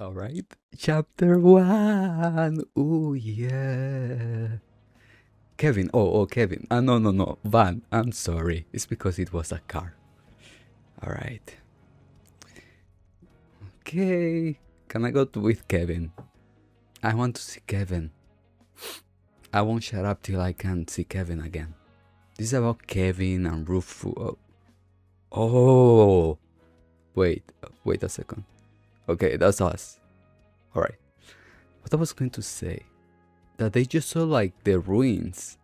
Alright. Chapter 1. Oh, yeah. Kevin. Oh, Kevin. No. Van. I'm sorry. It's because it was a car. Alright. Okay. Can I go with Kevin? I want to see Kevin. I won't shut up till I can see Kevin again. This is about Kevin and Rufus. Oh. Wait a second. Okay, that's us. Alright. What I was going to say, that they just saw like the ruins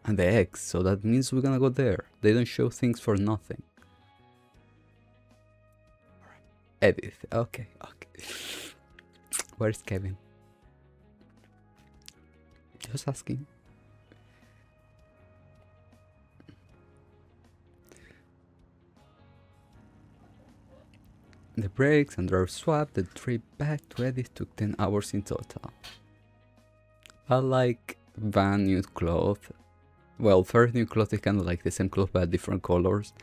and the eggs, so that means we're gonna go there. They don't show things for nothing. Edit. Okay. Where's Kevin? Just asking. The brakes and driver swap, the trip back to Edith took 10 hours in total. I like Van new clothes. Well, first new clothes is kind of like the same clothes but different colors.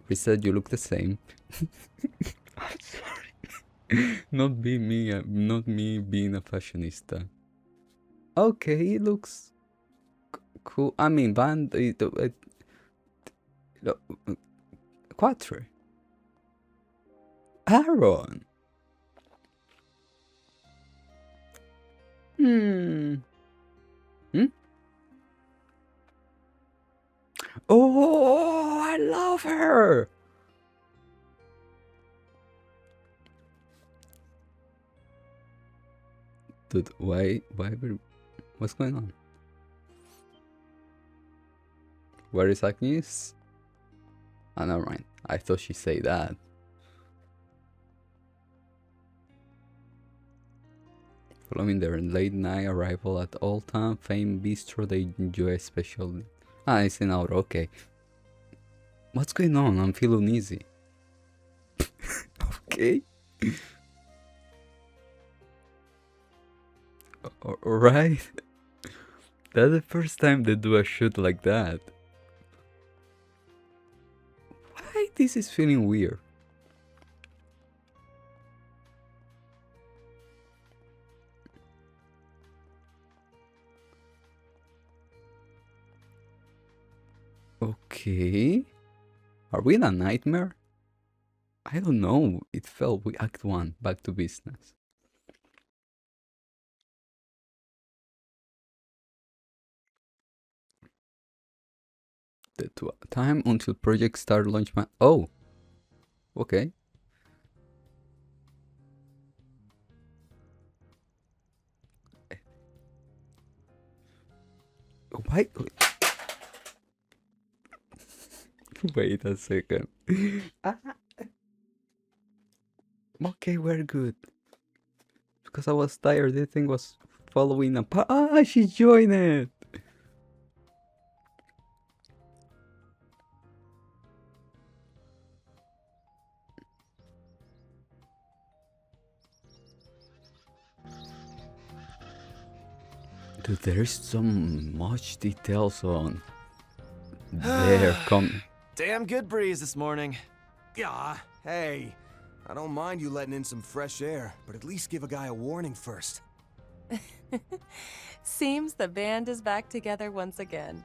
We said you look the same. I'm sorry. Not me being a fashionista. Okay, it looks cool. I mean, Van, Quattro. Aaron. Oh, I love her. Dude, what's going on? Where is Agnes? Oh, never mind. I thought she said that. Following their late night arrival at Old Town famed bistro, they enjoy a special. It's an hour. Okay. What's going on? I'm feeling uneasy. Okay. Alright. That's the first time they do a shoot like that. Why this is feeling weird? Okay. Are we in a nightmare? I don't know. It felt we Act 1, back to business. The time until project start launch. Oh. Okay. Why? Wait a second. Okay, we're good. Because I was tired, this thing was following a she joined it! Dude, there's so much details on there. Damn good breeze this morning. Yeah, hey. I don't mind you letting in some fresh air, but at least give a guy a warning first. Seems the band is back together once again.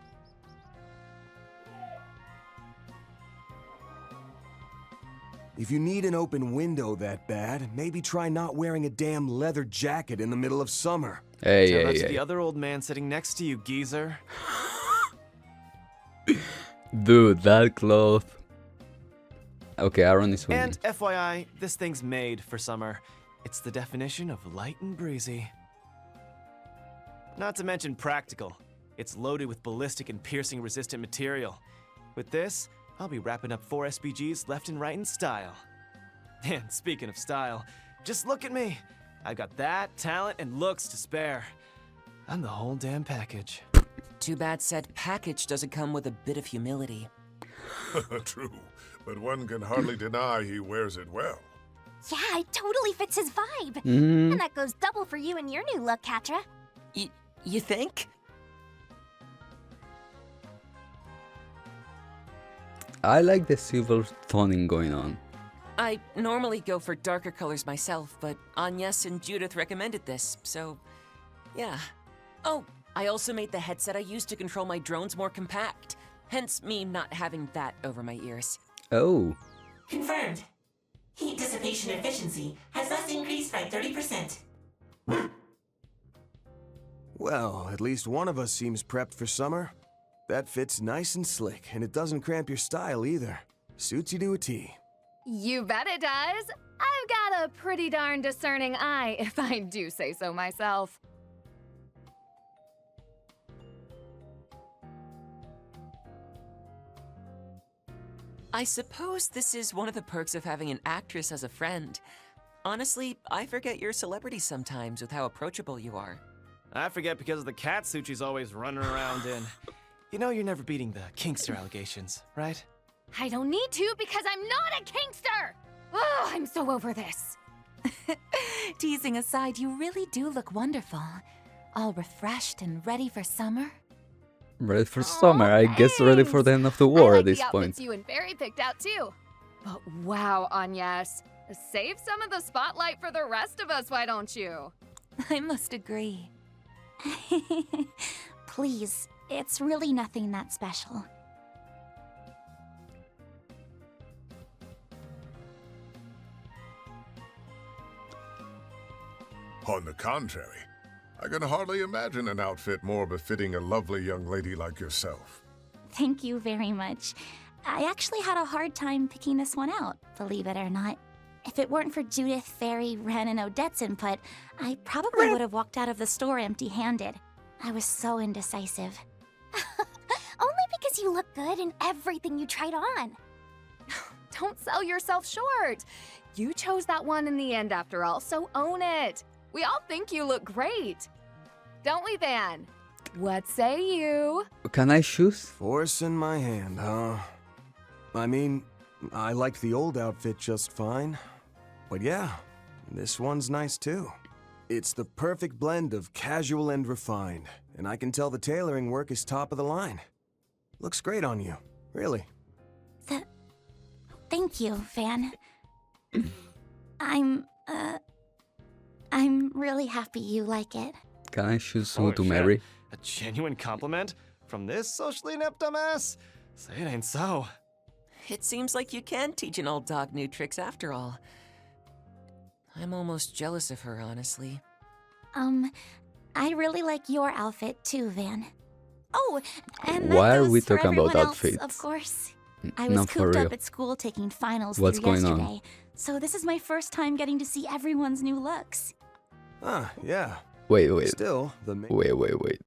If you need an open window that bad, maybe try not wearing a damn leather jacket in the middle of summer. Tell that to the other old man sitting next to you, geezer. Dude, that cloth. Okay, Aaron is winning. And FYI, this thing's made for summer. It's the definition of light and breezy. Not to mention practical. It's loaded with ballistic and piercing resistant material. With this, I'll be wrapping up 4 SPGs left and right in style. And speaking of style, just look at me. I've got that, talent, and looks to spare. I'm the whole damn package. Too bad said package doesn't come with a bit of humility. True, but one can hardly deny he wears it well. Yeah, it totally fits his vibe. And that goes double for you and your new look, Katra. You think? I like the silver toning going on. I normally go for darker colors myself, but Agnes and Judith recommended this, so yeah. Oh, I also made the headset I use to control my drones more compact, hence me not having that over my ears. Oh. Confirmed. Heat dissipation efficiency has thus increased by 30%. Well, at least one of us seems prepped for summer. That fits nice and slick, and it doesn't cramp your style either. Suits you to a T. You bet it does. I've got a pretty darn discerning eye, if I do say so myself. I suppose this is one of the perks of having an actress as a friend. Honestly, I forget you're a celebrity sometimes with how approachable you are. I forget because of the catsuit she's always running around in. You know you're never beating the kinkster allegations, right? I don't need to because I'm not a kinkster! Oh, I'm so over this. Teasing aside, you really do look wonderful. All refreshed and ready for summer. Ready for summer, I guess ready for the end of the war I like at this the point. outfits you and Barry picked out too. But wow, Agnes. Save some of the spotlight for the rest of us, why don't you? I must agree. Please, it's really nothing that special. On the contrary, I can hardly imagine an outfit more befitting a lovely young lady like yourself. Thank you very much. I actually had a hard time picking this one out, believe it or not. If it weren't for Judith, Fairy, Ren, and Odette's input, I probably would have walked out of the store empty-handed. I was so indecisive. Only because you look good in everything you tried on. Don't sell yourself short. You chose that one in the end after all, so own it. We all think you look great. Don't we, Van? What say you? Can I choose? Force in my hand, huh? I mean, I liked the old outfit just fine. But yeah, this one's nice too. It's the perfect blend of casual and refined, and I can tell the tailoring work is top of the line. Looks great on you, really. Thank you, Van. I'm really happy you like it. Can I choose who Oh, to shit. marry? A genuine compliment? From this socially inept dumbass? Say it ain't so. It seems like you can teach an old dog new tricks after all. I'm almost jealous of her, honestly. I really like your outfit too, Van. Oh, and that Why are goes we for talking about everyone else, outfits? Of course. I was Not for cooped real. up at school taking finals What's through going on? yesterday, so this is my first time getting to see everyone's new looks. Ah, yeah. Wait. Still, Wait.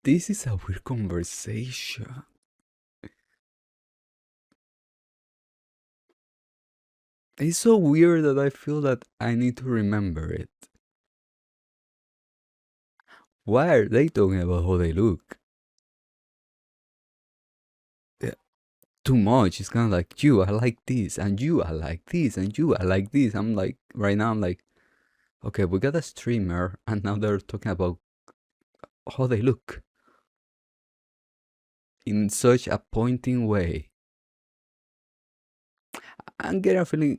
This is a weird conversation. It's so weird that I feel that I need to remember it. Why are they talking about how they look? Yeah, too much. It's kind of like, you are like this, and you are like this, and you are like this. I'm like, right now, I'm like, okay, we got a streamer, and now they're talking about how they look in such a pointing way. I'm getting a feeling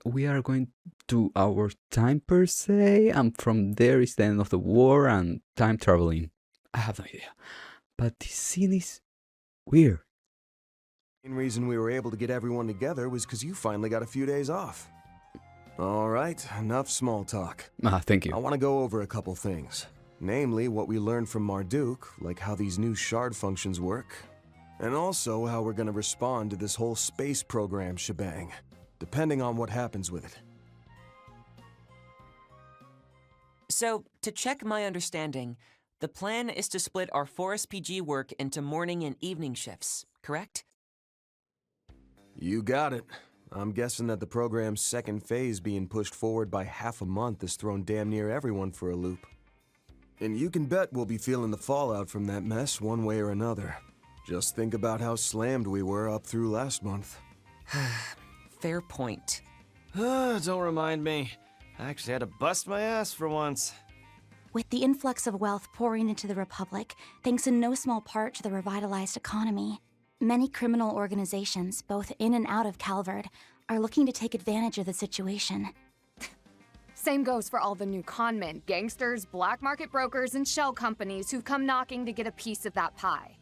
we are going to our time per se, and from there is the end of the war and time traveling. I have no idea. But this scene is weird. The main reason we were able to get everyone together was because you finally got a few days off. All right, enough small talk. Thank you. I want to go over a couple things. Namely, what we learned from Marduk, like how these new shard functions work. And also how we're going to respond to this whole space program shebang, depending on what happens with it. So, to check my understanding, the plan is to split our 4SPG work into morning and evening shifts, correct? You got it. I'm guessing that the program's second phase being pushed forward by half a month has thrown damn near everyone for a loop. And you can bet we'll be feeling the fallout from that mess one way or another. Just think about how slammed we were up through last month. Fair point. Don't remind me. I actually had to bust my ass for once. With the influx of wealth pouring into the Republic, thanks in no small part to the revitalized economy, many criminal organizations, both in and out of Calvard, are looking to take advantage of the situation. Same goes for all the new conmen, gangsters, black market brokers, and shell companies who've come knocking to get a piece of that pie.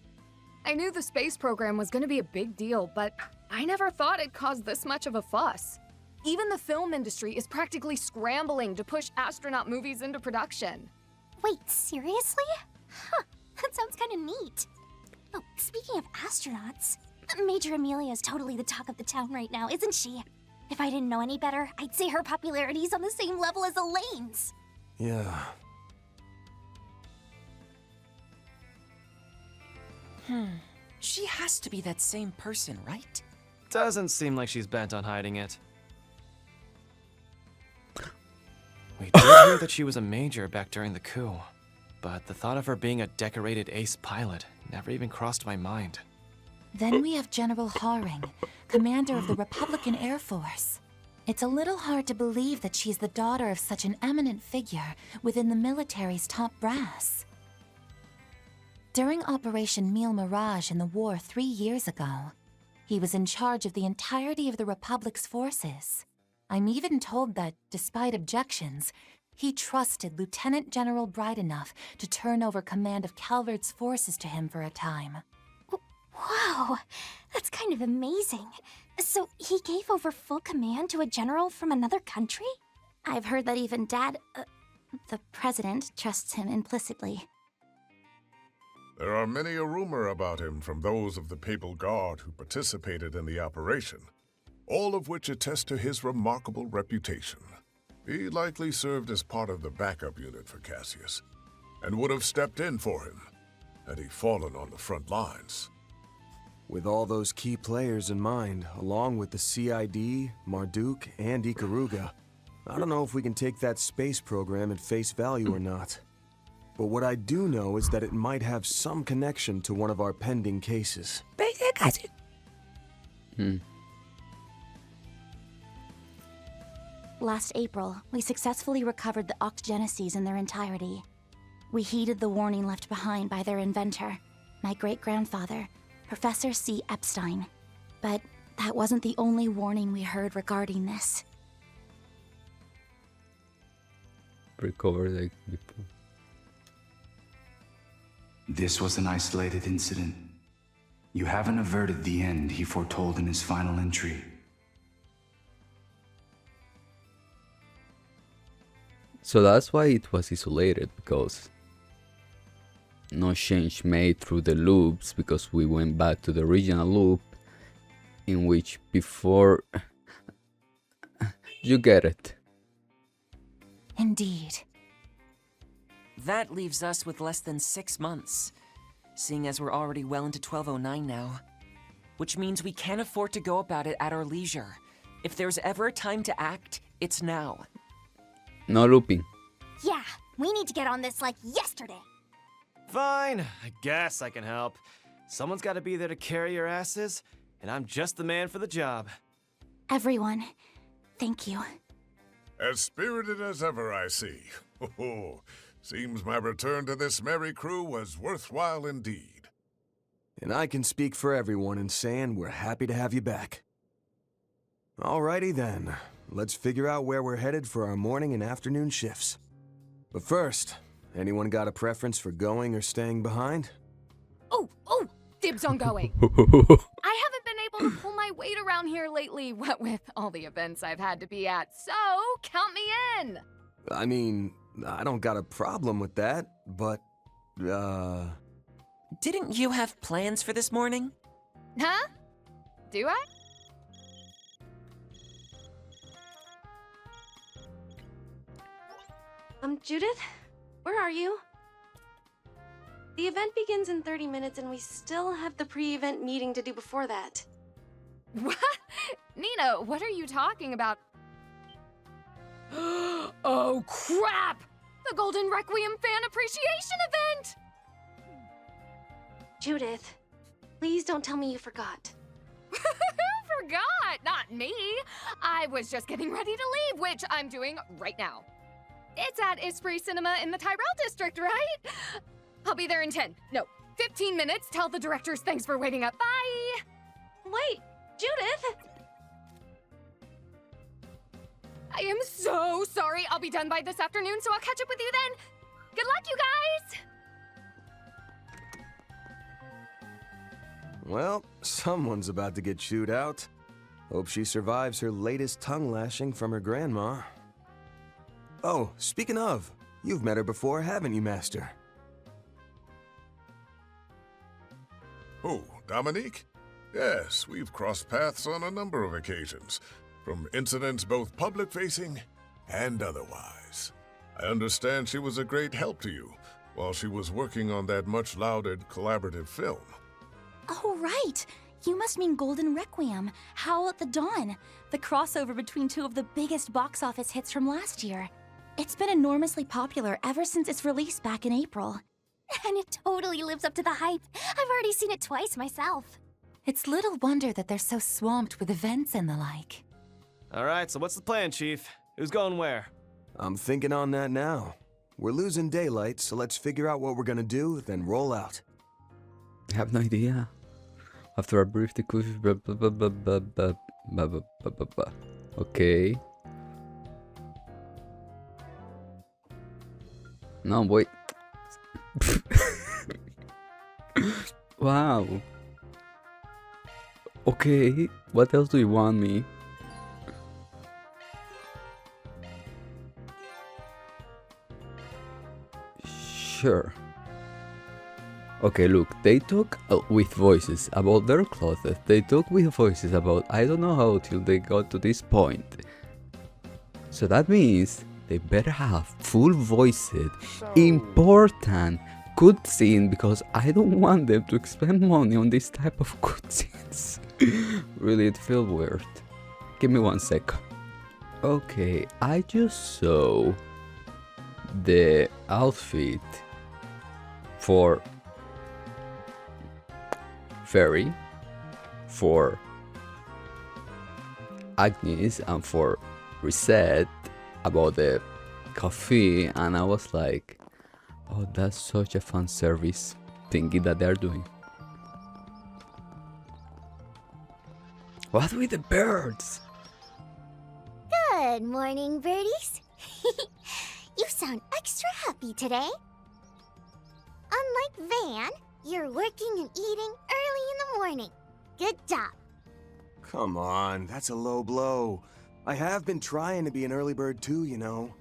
I knew the space program was going to be a big deal, but I never thought it'd cause this much of a fuss. Even the film industry is practically scrambling to push astronaut movies into production. Wait, seriously? Huh, that sounds kind of neat. Oh, speaking of astronauts, Major Amelia is totally the talk of the town right now, isn't she? If I didn't know any better, I'd say her popularity is on the same level as Elaine's. Yeah. She has to be that same person, right? Doesn't seem like she's bent on hiding it. We did hear that she was a major back during the coup, but the thought of her being a decorated ace pilot never even crossed my mind. Then we have General Haring, commander of the Republican Air Force. It's a little hard to believe that she's the daughter of such an eminent figure within the military's top brass. During Operation Mille Mirage in the war 3 years ago, he was in charge of the entirety of the Republic's forces. I'm even told that, despite objections, he trusted Lieutenant General Bright enough to turn over command of Calvard's forces to him for a time. Wow, that's kind of amazing. So he gave over full command to a general from another country? I've heard that even Dad, the president, trusts him implicitly. There are many a rumor about him from those of the Papal Guard who participated in the operation, all of which attest to his remarkable reputation. He likely served as part of the backup unit for Cassius, and would have stepped in for him had he fallen on the front lines. With all those key players in mind, along with the CID, Marduk, and Ikaruga, I don't know if we can take that space program at face value or not. But what I do know is that it might have some connection to one of our pending cases. Last April, we successfully recovered the Octogeneses in their entirety. We heeded the warning left behind by their inventor, my great-grandfather, Professor C. Epstein. But that wasn't the only warning we heard regarding this. Recover like before. This was an isolated incident. You haven't averted the end he foretold in his final entry. So that's why it was isolated, because no change made through the loops, because we went back to the original loop in which before you get it. Indeed. That leaves us with less than 6 months, seeing as we're already well into 1209 now. Which means we can't afford to go about it at our leisure. If there's ever a time to act, it's now. No looping. Yeah, we need to get on this like yesterday. Fine, I guess I can help. Someone's got to be there to carry your asses, and I'm just the man for the job. Everyone, thank you. As spirited as ever, I see. Seems my return to this merry crew was worthwhile indeed. And I can speak for everyone in saying we're happy to have you back. Alrighty then, let's figure out where we're headed for our morning and afternoon shifts. But first, anyone got a preference for going or staying behind? Oh, dibs on going. I haven't been able to pull my weight around here lately, what with all the events I've had to be at, so count me in. I mean, I don't got a problem with that, but, Didn't you have plans for this morning? Huh? Do I? Judith? Where are you? The event begins in 30 minutes and we still have the pre-event meeting to do before that. What? Nina, what are you talking about? Oh, crap! The Golden Requiem Fan Appreciation Event! Judith, please don't tell me you forgot. Who forgot? Not me. I was just getting ready to leave, which I'm doing right now. It's at Esprit Cinema in the Tyrell District, right? I'll be there in 15 minutes. Tell the directors thanks for waiting up. Bye! Wait, Judith! I am so sorry. I'll be done by this afternoon, so I'll catch up with you then. Good luck, you guys! Well, someone's about to get chewed out. Hope she survives her latest tongue lashing from her grandma. Oh, speaking of, you've met her before, haven't you, Master? Oh, Dominique? Yes, we've crossed paths on a number of occasions, from incidents both public-facing and otherwise. I understand she was a great help to you while she was working on that much-lauded collaborative film. Oh, right. You must mean Golden Requiem, Howl at the Dawn, the crossover between two of the biggest box office hits from last year. It's been enormously popular ever since its release back in April. And it totally lives up to the hype. I've already seen it twice myself. It's little wonder that they're so swamped with events and the like. All right, so what's the plan, Chief? Who's going where? I'm thinking on that now. We're losing daylight, so let's figure out what we're gonna do, then roll out. I have no idea. After a brief Okay. No, wait. Wow. Okay, what else do you want me? Sure. Okay, look, they talk with voices about their clothes, they talk with voices about I don't know how till they got to this point. So that means they better have full voiced, important cutscene, because I don't want them to spend money on this type of cutscenes. Really, it feels weird. Give me 1 sec. Okay, I just saw the outfit for Fairy, for Agnes, and for Reset about the coffee, and I was like, oh, that's such a fun service thingy that they're doing. What with the birds? Good morning, birdies. You sound extra happy today. Unlike Van, you're working and eating early in the morning. Good job. Come on, that's a low blow. I have been trying to be an early bird too, you know.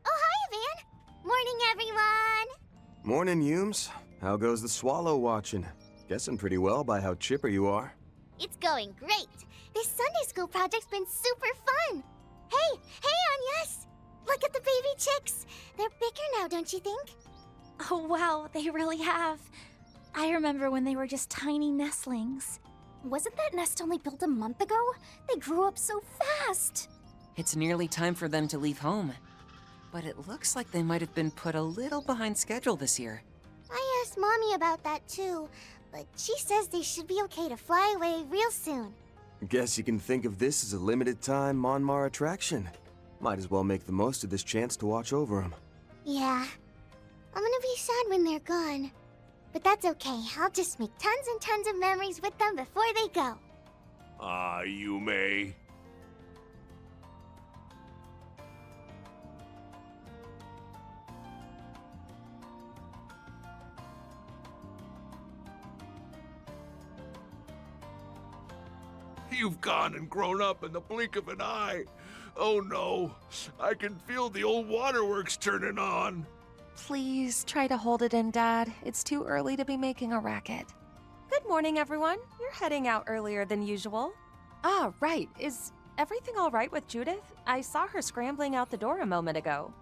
Oh, hi, Van. Morning, everyone. Morning, Humes. How goes the swallow watching? Guessing pretty well by how chipper you are. It's going great. This Sunday school project's been super fun. Hey, Agnes! Look at the baby chicks. They're bigger now, don't you think? Oh, wow, they really have. I remember when they were just tiny nestlings. Wasn't that nest only built a month ago? They grew up so fast. It's nearly time for them to leave home. But it looks like they might have been put a little behind schedule this year. I asked Mommy about that too, but she says they should be okay to fly away real soon. Guess you can think of this as a limited time Monmar attraction. Might as well make the most of this chance to watch over them. Yeah. I'm gonna be sad when they're gone. But that's okay. I'll just make tons and tons of memories with them before they go. You may. You've gone and grown up in the blink of an eye. Oh no, I can feel the old waterworks turning on. Please try to hold it in, Dad. It's too early to be making a racket. Good morning, everyone. You're heading out earlier than usual. Ah, right. Is everything all right with Judith? I saw her scrambling out the door a moment ago.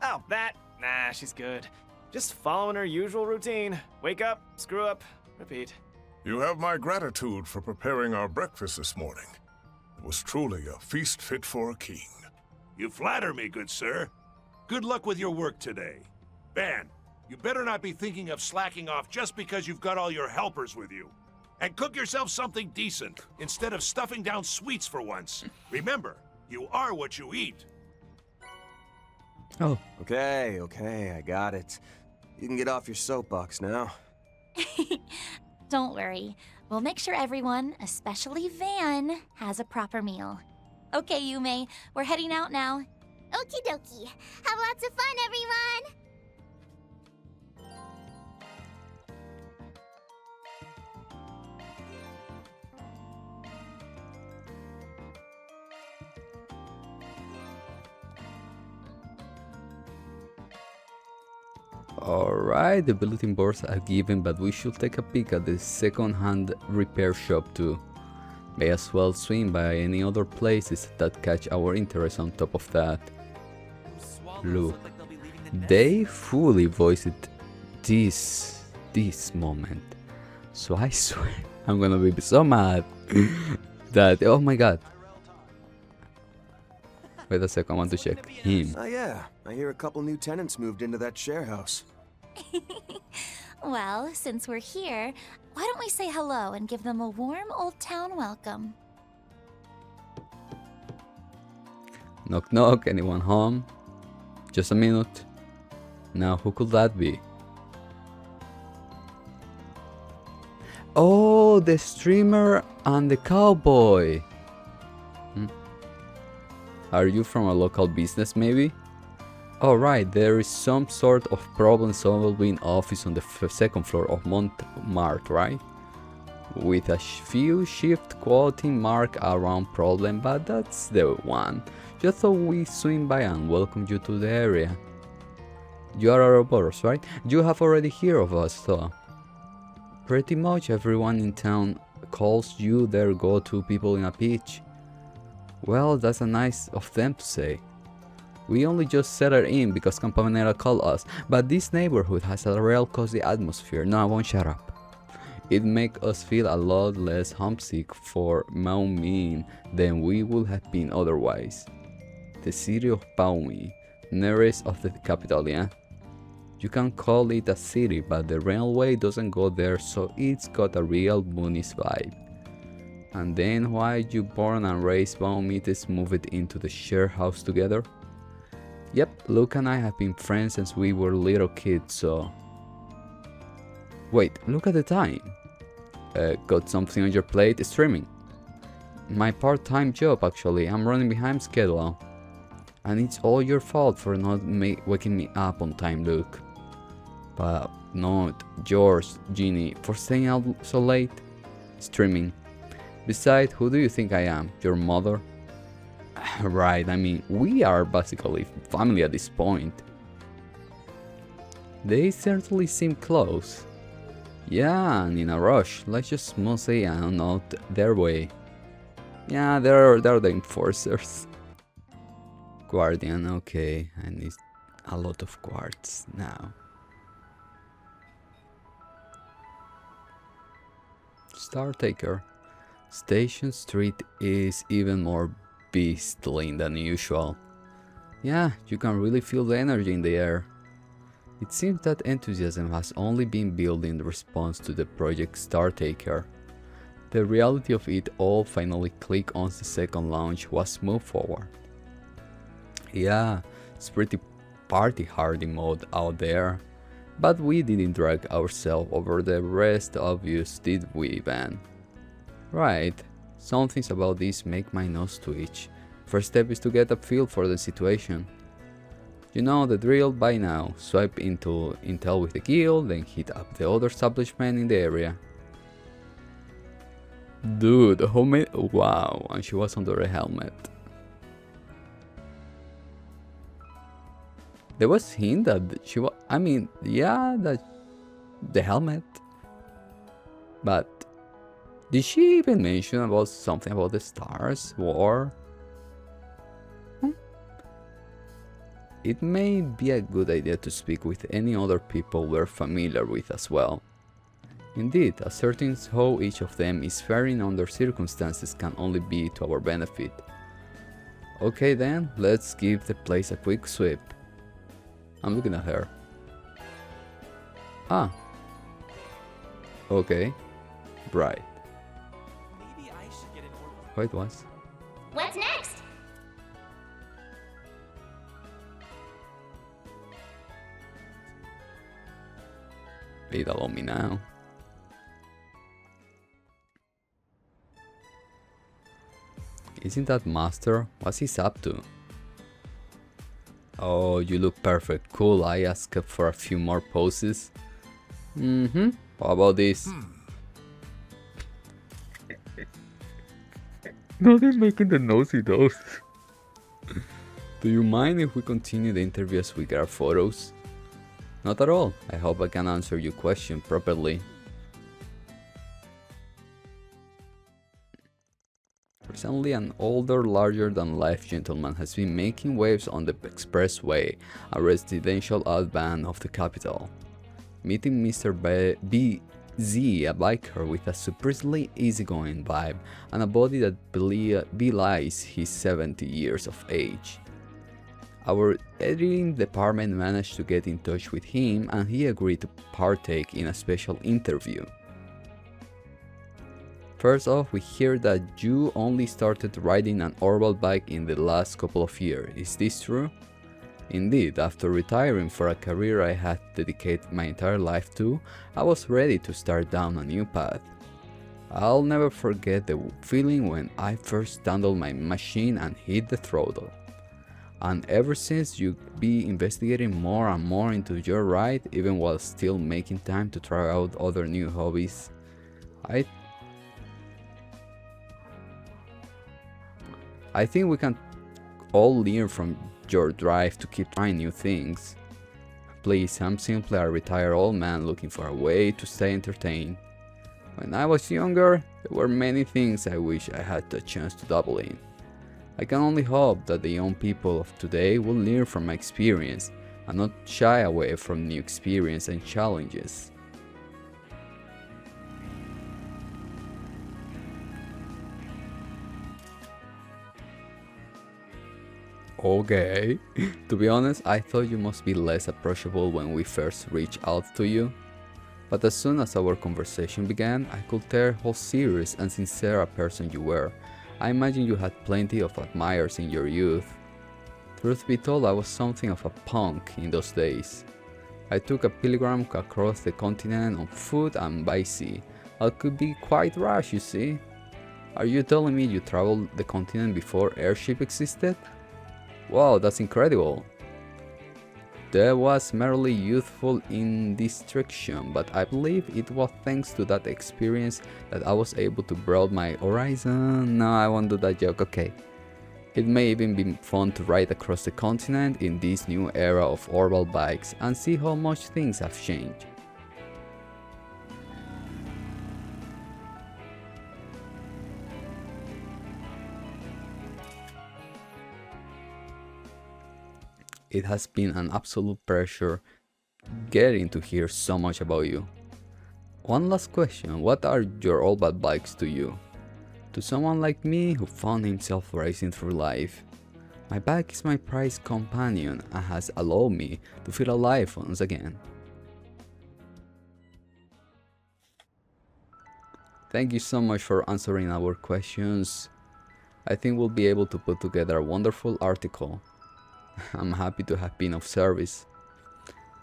Oh, that? Nah, she's good. Just following her usual routine. Wake up, screw up, repeat. You have my gratitude for preparing our breakfast this morning. It was truly a feast fit for a king. You flatter me, good sir. Good luck with your work today. Van, you better not be thinking of slacking off just because you've got all your helpers with you. And cook yourself something decent, instead of stuffing down sweets for once. Remember, you are what you eat. Oh. Okay, I got it. You can get off your soapbox now. Don't worry. We'll make sure everyone, especially Van, has a proper meal. Okay, Yume, we're heading out now. Okie dokie. Have lots of fun, everyone! Alright, the bulletin boards are given, but we should take a peek at the second-hand repair shop too. May as well swing by any other places that catch our interest on top of that. Look, they fully voiced this moment. So I swear, I'm gonna be so mad that, oh my god. Wait a second, I want to check him. Oh yeah, I hear a couple new tenants moved into that share house. Well, since we're here, why don't we say hello and give them a warm Old Town welcome? Knock knock, anyone home? Just a minute. Now, who could that be? Oh, the streamer and the cowboy. Are you from a local business, maybe? Alright, there is some sort of problem-solving office on the second floor of Montmartre, right? With a few shift quality mark around problem, but that's the one. Just thought we swing by and welcome you to the area. You are Ouroboros, right? You have already heard of us, though. Pretty much everyone in town calls you their go-to people in a pitch. Well, that's nice of them to say. We only just settled in because Campanella called us, but this neighborhood has a real cozy atmosphere. No, I won't shut up. It makes us feel a lot less homesick for Maumee than we would have been otherwise. The city of Maumee, nearest of the capital, yeah? You can call it a city, but the railway doesn't go there, so it's got a real Moonies vibe. And then why you born and raised Maumee moved into the shared house together? Yep, Luke and I have been friends since we were little kids, so... Wait, look at the time. Got something on your plate? Streaming. My part-time job, actually. I'm running behind schedule. And it's all your fault for not waking me up on time, Luke. But not yours, Ginny, for staying out so late. Streaming. Besides, who do you think I am? Your mother? Right, I mean, we are basically family at this point. They certainly seem close. Yeah, and in a rush. Let's just mostly out their way. Yeah, they're the enforcers. Guardian, okay. I need a lot of quartz now. Star Taker. Station Street is even more beastly than usual. Yeah, you can really feel the energy in the air. It seems that enthusiasm has only been built in response to the Project Star Taker. The reality of it all finally clicked once the second launch was moved forward. Yeah, it's pretty party hardy mode out there, but we didn't drag ourselves over the rest obvious, did we, Van? Right, some things about this make my nose twitch. First step is to get a feel for the situation. You know the drill by now. Swipe into Intel with the guild, then hit up the other establishment in the area. Dude, how many? Wow, and she was under a helmet. There was hint that she was, I mean, yeah, that the helmet. But did she even mention about something about the stars war? It may be a good idea to speak with any other people we're familiar with as well. Indeed, ascertaining how each of them is faring under circumstances can only be to our benefit. Okay then, let's give the place a quick sweep. I'm looking at her. Ah. Okay. Right. Maybe I should get an Orbal. Wait, what? What's next? They allow me now. Isn't that Master? What's he up to? Oh, you look perfect. Cool, I asked for a few more poses. How about this? Nothing making the nosy those. Do you mind if we continue the interview as we get our photos? Not at all. I hope I can answer your question properly. Recently, an older, larger-than-life gentleman has been making waves on the expressway, a residential outbound of the capital. Meeting Mr. BZ, a biker with a surprisingly easygoing vibe and a body that belies his 70 years of age. Our editing department managed to get in touch with him and he agreed to partake in a special interview. First off, we hear that you only started riding an Orbal bike in the last couple of years. Is this true? Indeed, after retiring for a career I had dedicated my entire life to, I was ready to start down a new path. I'll never forget the feeling when I first handled my machine and hit the throttle. And ever since, you've been investigating more and more into your ride, even while still making time to try out other new hobbies. I think we can all learn from your drive to keep trying new things. Please, I'm simply a retired old man looking for a way to stay entertained. When I was younger, there were many things I wish I had the chance to dabble in. I can only hope that the young people of today will learn from my experience and not shy away from new experience and challenges. Okay. To be honest, I thought you must be less approachable when we first reached out to you. But as soon as our conversation began, I could tell how serious and sincere a person you were. I imagine you had plenty of admirers in your youth. Truth be told, I was something of a punk in those days. I took a pilgrim across the continent on foot and by sea. I could be quite rash, you see. Are you telling me you traveled the continent before airship existed? Wow, that's incredible. That was merely youthful indiscretion, but I believe it was thanks to that experience that I was able to broaden my horizon. No, I won't do that joke, okay. It may even be fun to ride across the continent in this new era of Orbal bikes and see how much things have changed. It has been an absolute pleasure getting to hear so much about you. One last question, what are your Orbal bikes to you? To someone like me who found himself racing through life, my bike is my prized companion and has allowed me to feel alive once again. Thank you so much for answering our questions. I think we'll be able to put together a wonderful article. I'm happy to have been of service.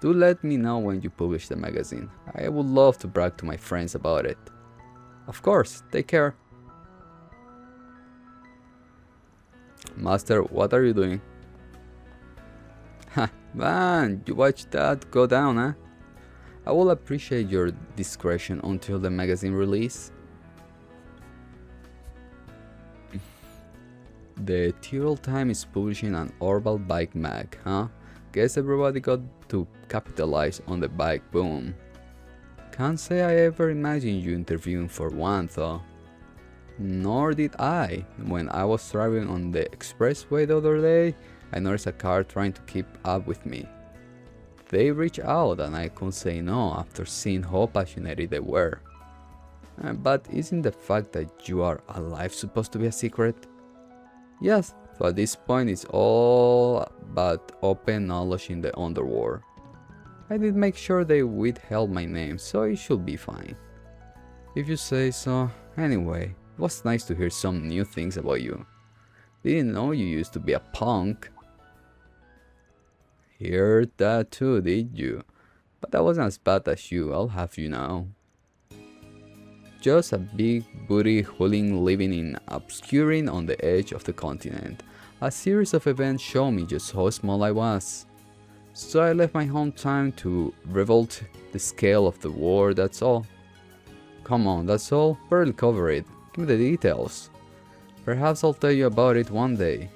Do let me know when you publish the magazine. I would love to brag to my friends about it. Of course, take care. Master, what are you doing? Ha, man, you watched that go down, huh? I will appreciate your discretion until the magazine release. The Tyrrell Time is publishing an Orbal bike mag, huh? Guess everybody got to capitalize on the bike boom. Can't say I ever imagined you interviewing for one though. Nor did I. When I was driving on the expressway the other day, I noticed a car trying to keep up with me. They reached out and I couldn't say no after seeing how passionate they were. But isn't the fact that you are alive supposed to be a secret? Yes, so at this point it's all but open knowledge in the underworld. I did make sure they withheld my name, so it should be fine. If you say so. Anyway, it was nice to hear some new things about you. Didn't know you used to be a punk. Heard that too, did you? But that wasn't as bad as you, I'll have you know. just a big booty hooligan living in obscuring on the edge of the continent. A series of events showed me just how small I was. So I left my hometown to revolt the scale of the war, that's all. Come on, that's all? Barely cover it. Give me the details. Perhaps I'll tell you about it one day.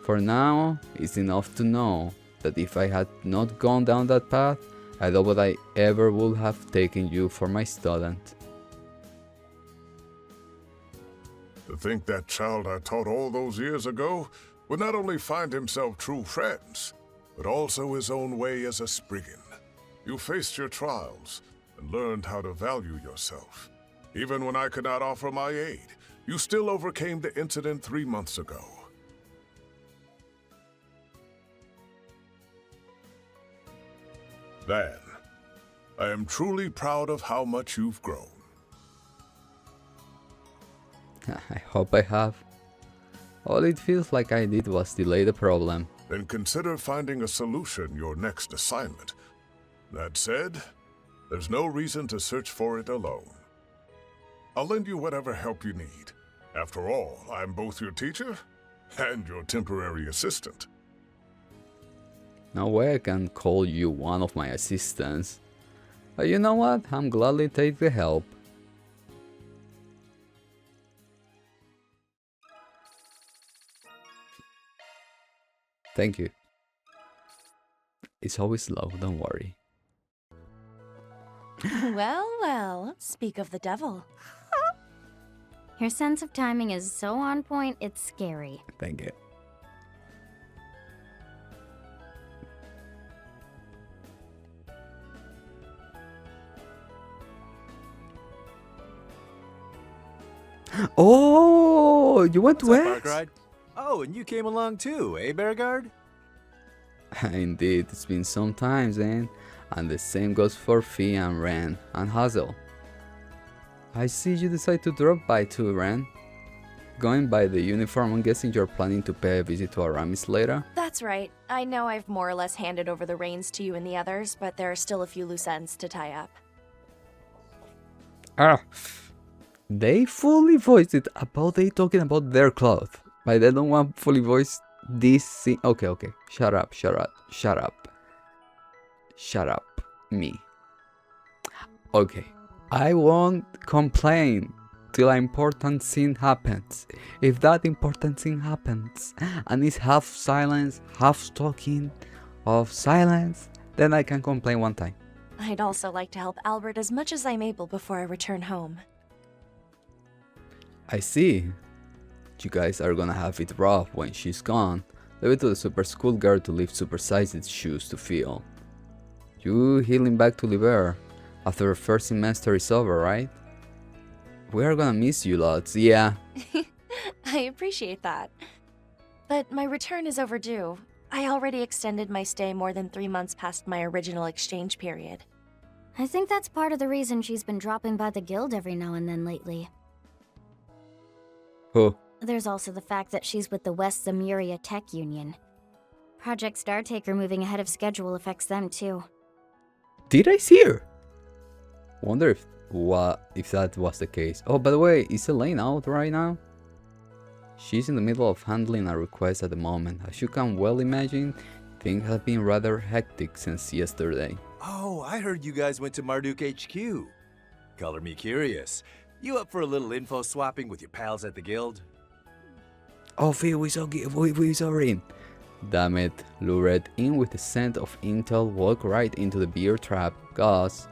For now, it's enough to know that if I had not gone down that path, I doubt that I ever would have taken you for my student. To think that child I taught all those years ago would not only find himself true friends, but also his own way as a Spriggan. You faced your trials and learned how to value yourself. Even when I could not offer my aid, you still overcame the incident 3 months ago. Van, I am truly proud of how much you've grown. I hope I have. All it feels like I did was delay the problem. Then consider finding a solution your next assignment. That said, there's no reason to search for it alone. I'll lend you whatever help you need. After all, I'm both your teacher and your temporary assistant. No way I can call you one of my assistants. But you know what? I'm gladly take the help. Thank you. It's always slow, don't worry. Well, well, speak of the devil. Your sense of timing is so on point, it's scary. Thank you. Oh, you went to What's up, X? Arkride? Oh, and you came along too, eh, Bearguard? Indeed, it's been some time, Zane. And the same goes for Fee and Ren and Hazel. I see you decide to drop by too, Ren. Going by the uniform, I'm guessing you're planning to pay a visit to Aramis later? That's right. I know I've more or less handed over the reins to you and the others, but there are still a few loose ends to tie up. Ah, they fully voiced it about they talking about their clothes, but they don't want fully voice this scene. Okay, okay, shut up, me. Okay, I won't complain till an important scene happens. If that important scene happens and it's half silence, half talking of silence, then I can complain one time. I'd also like to help Albert as much as I'm able before I return home. I see. You guys are gonna have it rough when she's gone. Leave it to the super school girl to lift supersized shoes to fill. You healing back to Liber after the first semester is over, right? We are gonna miss you lots, yeah. I appreciate that. But my return is overdue. I already extended my stay more than 3 months past my original exchange period. I think that's part of the reason she's been dropping by the guild every now and then lately. Who? There's also the fact that she's with the West Zamuria Tech Union. Project Startaker moving ahead of schedule affects them too. Did I see her? Wonder if that was the case. Oh, by the way, is Elaine out right now? She's in the middle of handling a request at the moment. As you can well imagine, things have been rather hectic since yesterday. Oh, I heard you guys went to Marduk HQ. Color me curious. You up for a little info swapping with your pals at the guild? Oh, Phil, we saw Rin. Damn it, lured in with the scent of intel, walk right into the beer trap. Gus.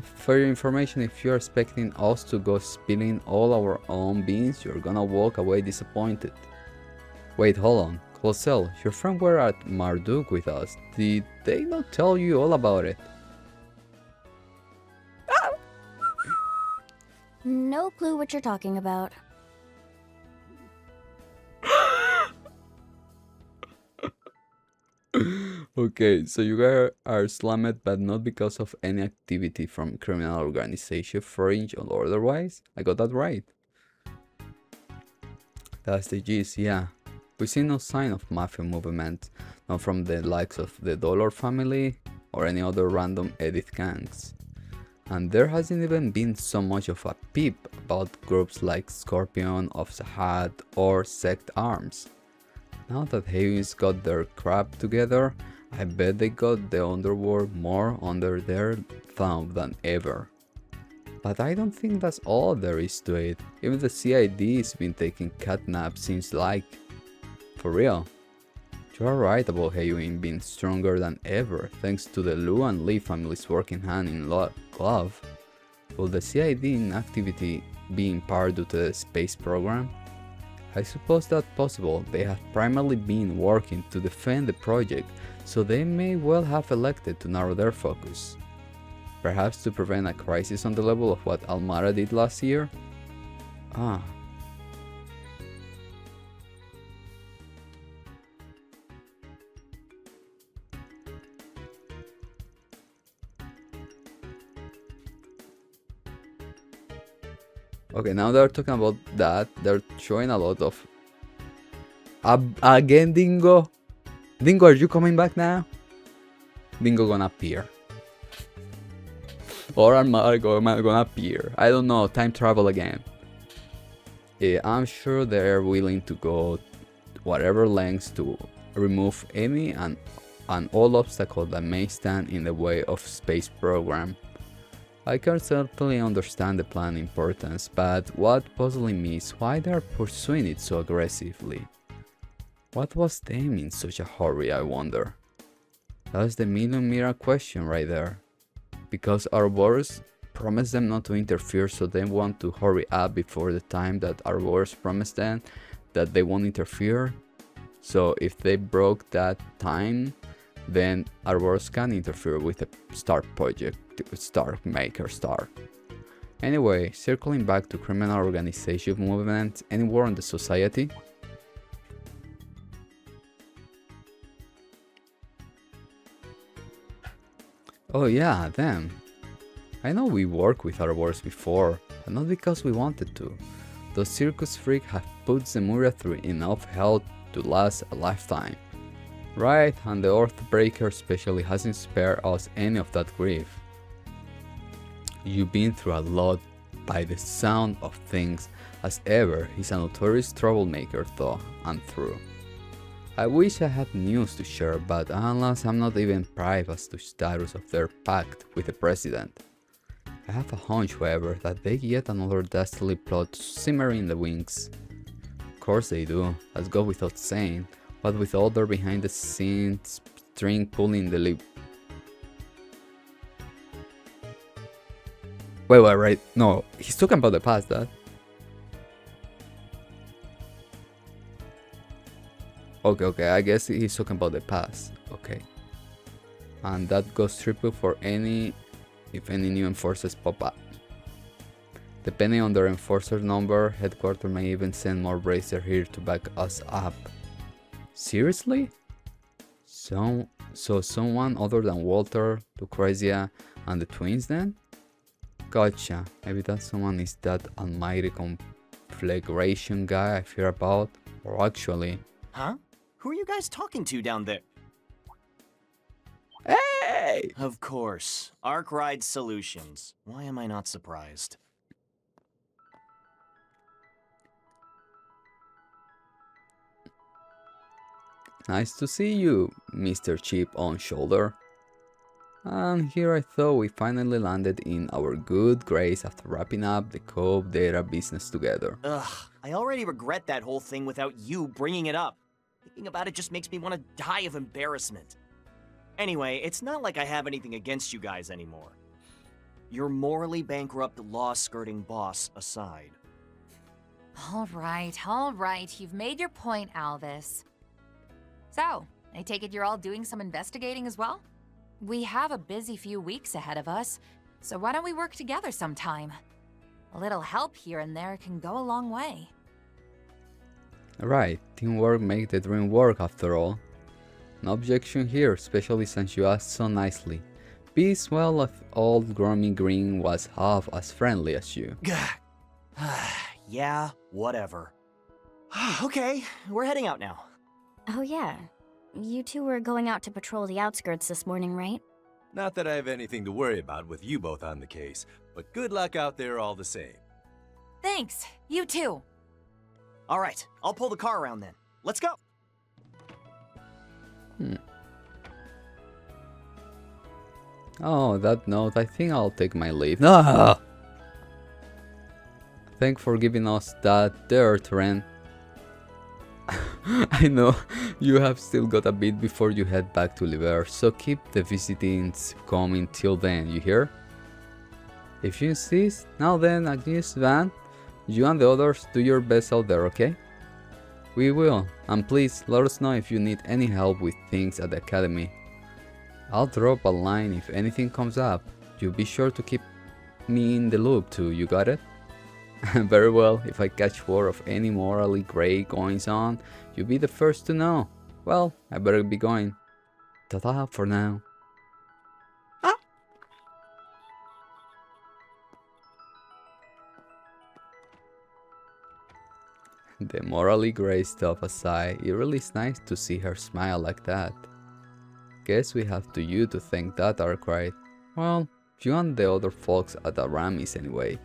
For your information, if you're expecting us to go spilling all our own beans, you're gonna walk away disappointed. Wait, hold on. Closel, your friends were at Marduk with us. Did they not tell you all about it? No clue what you're talking about. Okay, so you guys are slammed, but not because of any activity from criminal organization, fringe or otherwise. I got that right. That's the gist, yeah. We see no sign of mafia movement, not from the likes of the Dollar family or any other random Edith gangs. And there hasn't even been so much of a peep about groups like Scorpion of Sahad or Sect Arms. Now that Hayes got their crap together, I bet they got the underworld more under their thumb than ever. But I don't think that's all there is to it. Even the CID's been taking catnap seems like. For real. You are right about Heyoin being stronger than ever thanks to the Lu and Lee families working hand in glove. Will the CID inactivity be in part due to the space program? I suppose that's possible. They have primarily been working to defend the project, so they may well have elected to narrow their focus. Perhaps to prevent a crisis on the level of what Almara did last year? Ah. Okay, now they're talking about that. They're showing a lot of... Again, Dingo? Dingo, are you coming back now? Dingo gonna appear. Or am I gonna appear? I don't know, time travel again. Yeah, I'm sure they're willing to go whatever lengths to remove any and all obstacles that may stand in the way of space program. I can certainly understand the plan importance, but what puzzling me is why they are pursuing it so aggressively. What was them in such a hurry, I wonder? That's the million-mirror question right there. Because Ouroboros promised them not to interfere, so they want to hurry up before the time that Ouroboros promised them that they won't interfere. So if they broke that time, then Ouroboros can interfere with the Star Project, Maker Star. Anyway, circling back to criminal organization movement, any war on the society? Oh yeah, them. I know we worked with Ouroboros before, but not because we wanted to. Those circus freaks have put Zemuria through enough hell to last a lifetime. Right, and the Earthbreaker especially hasn't spared us any of that grief. You've been through a lot by the sound of things, as ever. He's a notorious troublemaker though, and through. I wish I had news to share, but alas, I'm not even privy as to status of their pact with the president. I have a hunch, however, that they get another dastardly plot simmering in the wings. Of course they do, let's go without saying, but with all their behind the scenes string pulling the lip. Wait, right? No, he's talking about the past, Dad. Okay, I guess he's talking about the past. Okay. And that goes triple for if any new enforcers pop up. Depending on their enforcer number, headquarters may even send more bracer here to back us up. Seriously? So someone other than Walter, Lucrezia, and the twins then? Gotcha. Maybe that someone is that almighty conflagration guy I hear about, or actually... Huh? Who are you guys talking to down there? Hey! Of course. Arc Ride Solutions. Why am I not surprised? Nice to see you, Mr. Chip on Shoulder. And here I thought we finally landed in our good grace after wrapping up the Cove data business together. Ugh, I already regret that whole thing without you bringing it up. Thinking about it just makes me want to die of embarrassment. Anyway, it's not like I have anything against you guys anymore. Your morally bankrupt law-skirting boss aside. All right. You've made your point, Alvis. So, I take it you're all doing some investigating as well? We have a busy few weeks ahead of us, so why don't we work together sometime? A little help here and there can go a long way. Right, teamwork makes the dream work after all. No objection here, especially since you asked so nicely. Be as well if old Grummy Green was half as friendly as you. Yeah, whatever. Okay, we're heading out now. Oh yeah. You two were going out to patrol the outskirts this morning, right? Not that I have anything to worry about with you both on the case, but good luck out there all the same. Thanks. You too. All right, I'll pull the car around then. Let's go. Oh, that note. I think I'll take my leave. No! Thanks for giving us that dirt, Ren. I know you have still got a bit before you head back to Liver, so keep the visitings coming till then, you hear? If you insist, now then, Agnes, Van, you and the others do your best out there, okay? We will, and please let us know if you need any help with things at the academy. I'll drop a line if anything comes up. You be sure to keep me in the loop too, you got it? Very well, if I catch word of any morally grey goings on, you'll be the first to know. Well, I better be going. Ta-ta for now. The morally grey stuff aside, it really is nice to see her smile like that. Guess we have you to thank that, Arkwright. Well, you and the other folks at the Rammies anyway.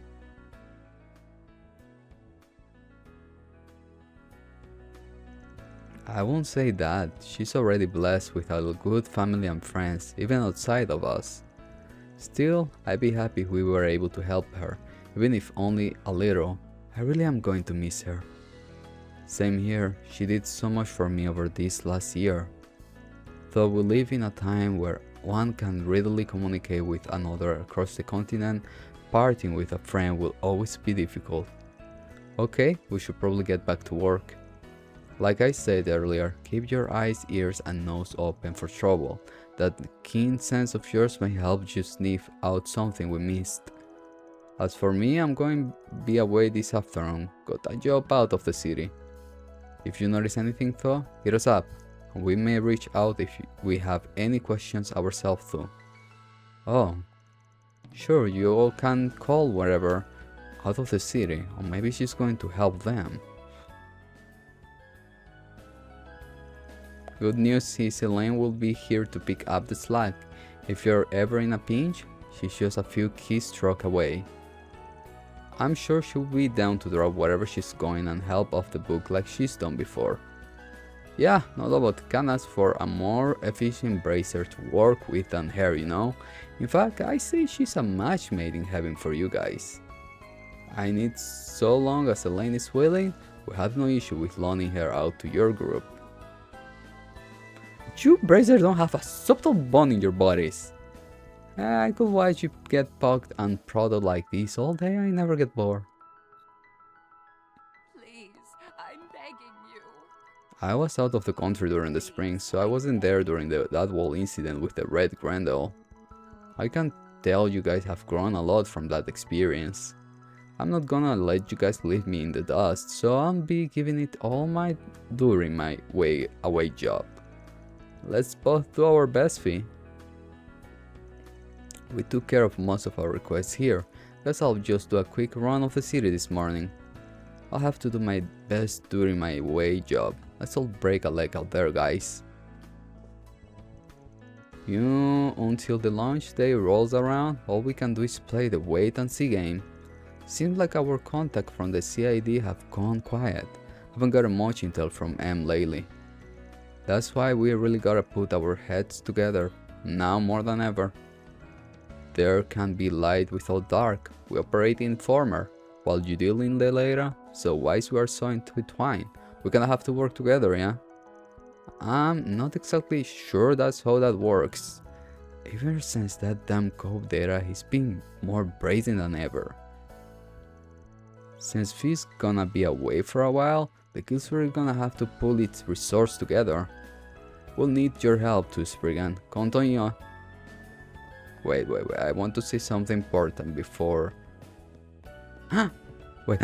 I won't say that. She's already blessed with a good family and friends, even outside of us. Still, I'd be happy if we were able to help her, even if only a little. I really am going to miss her. Same here, she did so much for me over this last year. Though we live in a time where one can readily communicate with another across the continent, parting with a friend will always be difficult. Okay, we should probably get back to work. Like I said earlier, keep your eyes, ears and nose open for trouble. That keen sense of yours may help you sniff out something we missed. As for me, I'm going to be away this afternoon, got a job out of the city. If you notice anything though, hit us up. We may reach out if we have any questions ourselves too. Oh, sure, you all can call wherever out of the city, or maybe she's going to help them. Good news is Elaine will be here to pick up the slack. If you're ever in a pinch, she's just a few keystrokes away. I'm sure she'll be down to drop wherever she's going and help off the book like she's done before. Yeah, no doubt, can ask for a more efficient bracer to work with than her, you know. In fact, I say she's a match made in heaven for you guys. I need so long as Elaine is willing, we have no issue with loaning her out to your group. You bracers don't have a subtle bond in your bodies. I could watch you get poked and prodded like this all day, I never get bored. Please, I'm begging you. I was out of the country during the spring, so I wasn't there during that whole incident with the Red Grendel. I can tell you guys have grown a lot from that experience. I'm not gonna let you guys leave me in the dust, so I'll be giving it all my during my away job. Let's both do our best, Fee. We took care of most of our requests here. Guess I'll just do a quick run of the city this morning. I'll have to do my best during my away job. Let's all break a leg out there, guys. Until the launch day rolls around, all we can do is play the wait and see game. Seems like our contact from the CID have gone quiet. Haven't gotten much intel from M lately. That's why we really gotta put our heads together, now more than ever. There can be light without dark. We operate in former, while you deal in the later, so wise we are so intertwined. We're gonna have to work together, yeah? I'm not exactly sure that's how that works. Ever since that damn code data, he's been more brazen than ever. Since Fee's gonna be away for a while, the guilds are gonna have to pull its resource together. We'll need your help too, Spriggan. Count on you. Wait, I want to say something important before... Wait,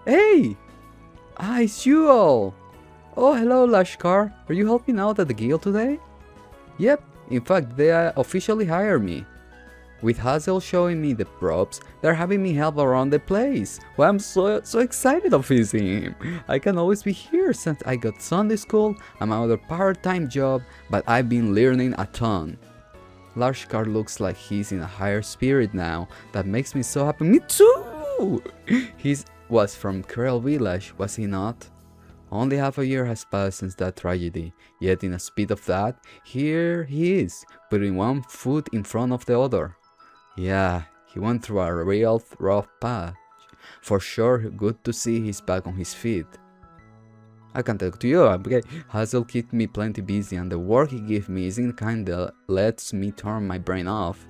Hey! It's you all! Oh, hello, Lashkar. Are you helping out at the guild today? Yep, in fact, they officially hired me. With Hazel showing me the props, they're having me help around the place. Well, I'm so excited of visiting him. I can always be here since I got Sunday school and my other part-time job, but I've been learning a ton. Large car looks like he's in a higher spirit now. That makes me so happy. Me too! He was from Creole Village, was he not? Only half a year has passed since that tragedy, yet in a speed of that, here he is, putting one foot in front of the other. Yeah, he went through a real rough patch. For sure, good to see he's back on his feet. I can talk to you, okay? Hazel keeps me plenty busy and the work he gives me isn't kind that lets me turn my brain off.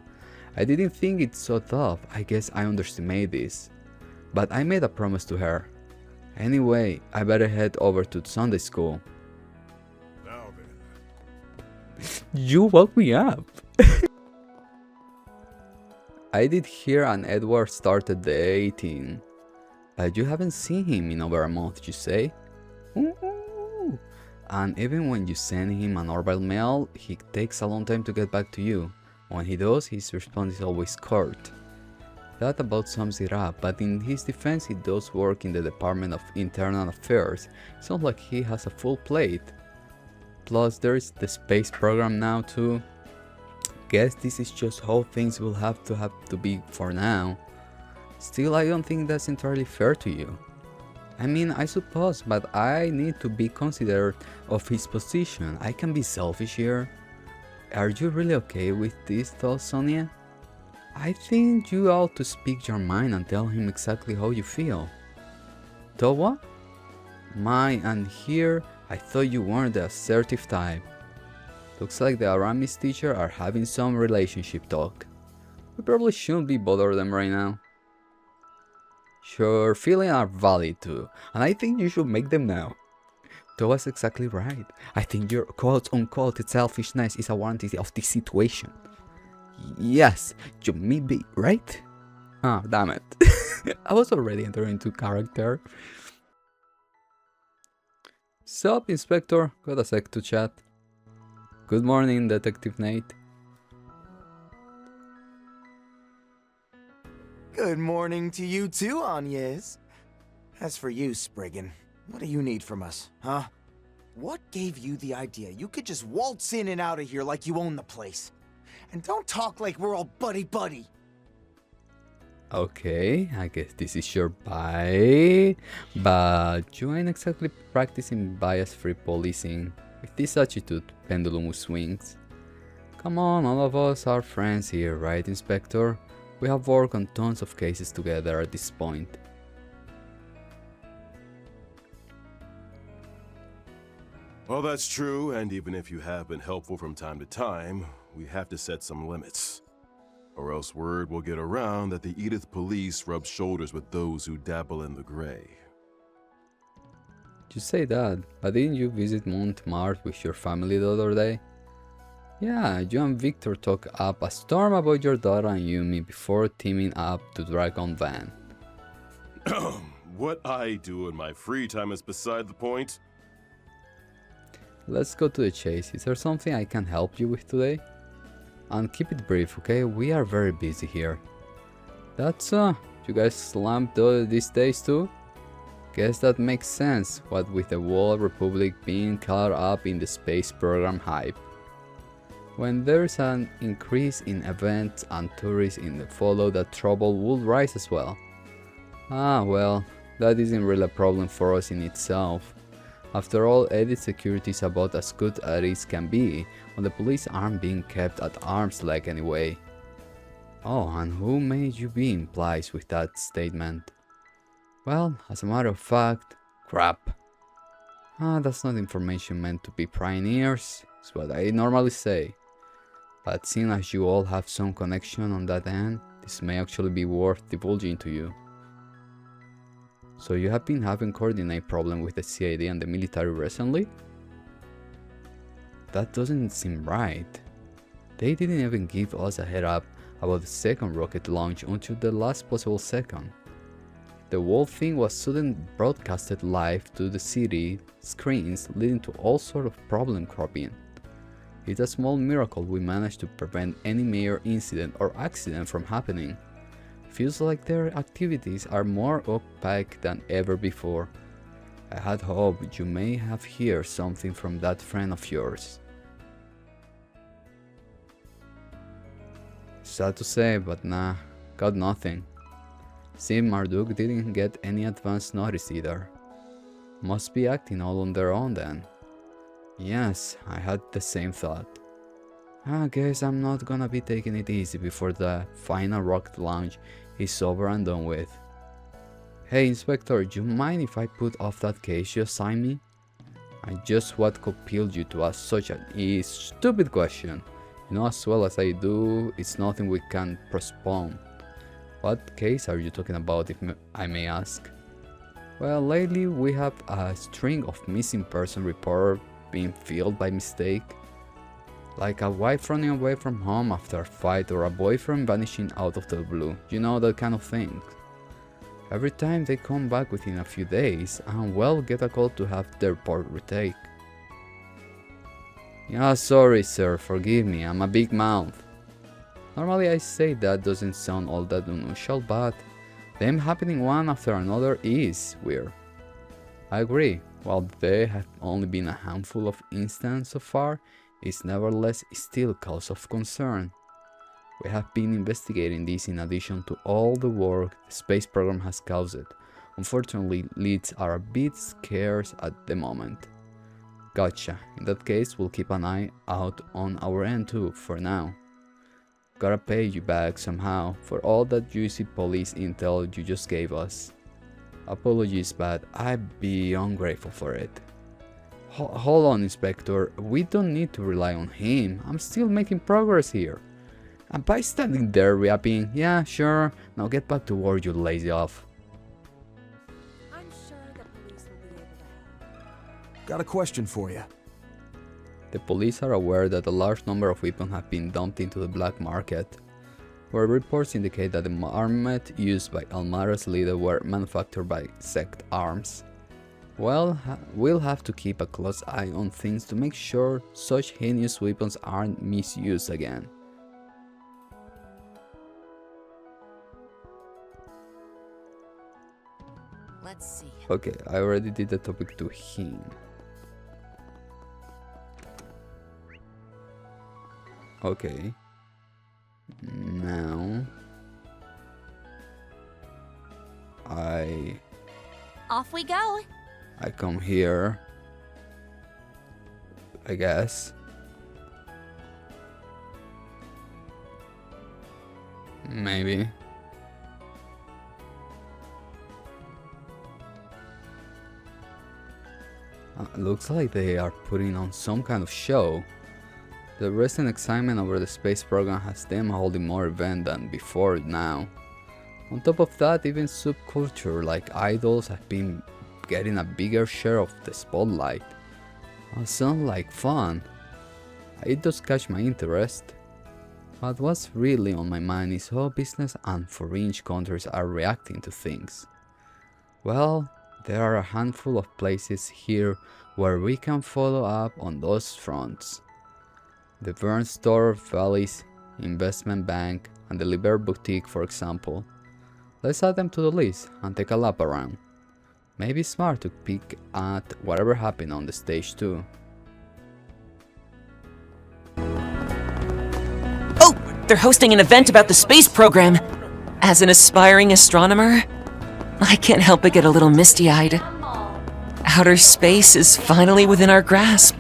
I didn't think it's so tough, I guess I underestimate this. But I made a promise to her. Anyway, I better head over to Sunday school. Now then. You woke me up! I did hear an Edward started the 18. But you haven't seen him in over a month, you say? Ooh. And even when you send him an Orbal mail, he takes a long time to get back to you. When he does, his response is always curt. That about sums it up, but in his defense he does work in the Department of Internal Affairs. It's not like he has a full plate. Plus there's the space program now too. Guess this is just how things will have to be for now. Still, I don't think that's entirely fair to you. I mean, I suppose, but I need to be considerate of his position. I can be selfish here. Are you really okay with this thought, Sonia? I think you ought to speak your mind and tell him exactly how you feel. Towa? My, and here, I thought you weren't the assertive type. Looks like the Aramis teacher are having some relationship talk. We probably shouldn't be bothering them right now. Your feelings are valid too, and I think you should make them now. Towa's exactly right. I think your quote-unquote selfishness is a warranty of this situation. Yes, you may be right. Ah, damn it. I was already entering into character. Sup, Inspector? Got a sec to chat. Good morning, Detective Nate. Good morning to you too, Agnes. As for you, Spriggan, what do you need from us, huh? What gave you the idea you could just waltz in and out of here like you own the place? And don't talk like we're all buddy-buddy. Okay, I guess this is your bye. But you ain't exactly practicing bias-free policing. With this attitude, pendulum swings. Come on, all of us are friends here, right, Inspector? We have worked on tons of cases together at this point. Well, that's true, and even if you have been helpful from time to time, we have to set some limits. Or else word will get around that the Edith police rub shoulders with those who dabble in the gray. You say that, but didn't you visit Montmartre with your family the other day? Yeah, you and Victor talk up a storm about your daughter and Yumi before teaming up to Dragon Van. What I do in my free time is beside the point. Let's go to the chase. Is there something I can help you with today? And keep it brief, okay? We are very busy here. That's you guys slumped these days too? Guess that makes sense, what with the whole Republic being caught up in the space program hype. When there's an increase in events and tourists in the follow, that trouble will rise as well. Ah well, that isn't really a problem for us in itself. After all, Edith's security is about as good as it can be, when the police aren't being kept at arm's length anyway. Oh, and who may you be implies with that statement? Well, as a matter of fact, crap. That's not information meant to be prying ears, it's what I normally say. But seeing as you all have some connection on that end, this may actually be worth divulging to you. So you have been having coordinate problem with the CID and the military recently? That doesn't seem right. They didn't even give us a head up about the second rocket launch until the last possible second. The whole thing was suddenly broadcasted live to the city screens, leading to all sorts of problem cropping. It's a small miracle we managed to prevent any major incident or accident from happening. Feels like their activities are more opaque than ever before. I had hoped you may have heard something from that friend of yours. Sad to say, but nah, got nothing. See, Marduk didn't get any advance notice either. Must be acting all on their own then. Yes, I had the same thought. I guess I'm not gonna be taking it easy before the final rocket launch is over and done with. Hey Inspector, do you mind if I put off that case you assigned me? I just what compelled you to ask such a stupid question. You know as well as I do, it's nothing we can postpone. What case are you talking about, if I may ask? Well, lately we have a string of missing person reports being filled by mistake. Like a wife running away from home after a fight or a boyfriend vanishing out of the blue. You know, that kind of thing. Every time they come back within a few days, and well, get a call to have their report retake. Yeah, sorry sir, forgive me, I'm a big mouth. Normally I say that doesn't sound all that unusual, but them happening one after another is weird. I agree, while there have only been a handful of instances so far, it's nevertheless still cause of concern. We have been investigating this in addition to all the work the space program has caused. Unfortunately, leads are a bit scarce at the moment. Gotcha. In that case, we'll keep an eye out on our end too, for now. Gotta pay you back somehow for all that juicy police intel you just gave us. Apologies, but I'd be ungrateful for it. Hold on, Inspector. We don't need to rely on him. I'm still making progress here. And by standing there reacting, yeah, sure, now get back to work, you lazy off. I'm sure the police will be able to help. Got a question for you. The police are aware that a large number of weapons have been dumped into the black market, where reports indicate that the armament used by Almara's leader were manufactured by Sect Arms. Well, we'll have to keep a close eye on things to make sure such heinous weapons aren't misused again. Let's see. Okay, I already did the topic to him. Okay. Now Off we go. I come here, I guess. Maybe. Looks like they are putting on some kind of show. The recent excitement over the space program has them holding more events than before now. On top of that, even subculture like idols have been getting a bigger share of the spotlight. Sounds like fun. It does catch my interest. But what's really on my mind is how business and foreign countries are reacting to things. Well, there are a handful of places here where we can follow up on those fronts. The Burn Store, Valley's Investment Bank, and the Liber Boutique, for example. Let's add them to the list and take a lap around. Maybe it's smart to peek at whatever happened on the stage too. Oh, they're hosting an event about the space program. As an aspiring astronomer, I can't help but get a little misty-eyed. Outer space is finally within our grasp.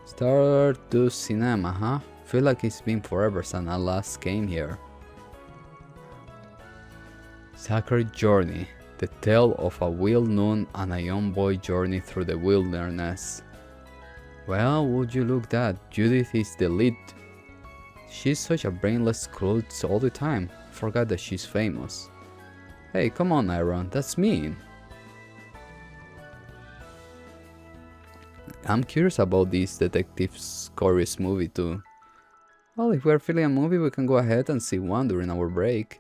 Stardust Cinema, huh? Feel like it's been forever since I last came here. Sacred Journey, the tale of a well-known and a young boy journey through the wilderness. Well, would you look that, Judith is the lead. She's such a brainless klutz all the time, forgot that she's famous. Hey, come on Aaron, that's mean. I'm curious about this Detective Scorpius movie too. Well, if we're feeling a movie, we can go ahead and see one during our break.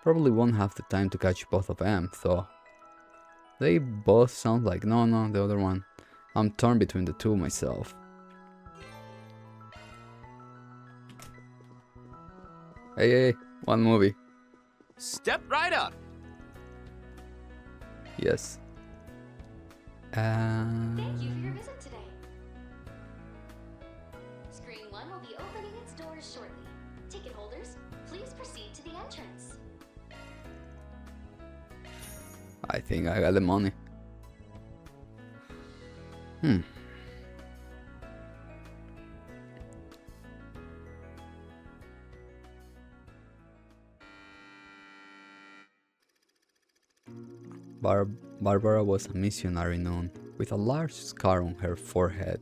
Probably won't have the time to catch both of them, though. They both sound like... No, the other one. I'm torn between the two myself. Hey, one movie. Step right up. Yes. Thank you for your visit today. ticket holders, please proceed to the entrance. I think I got the money. Barbara was a missionary nun with a large scar on her forehead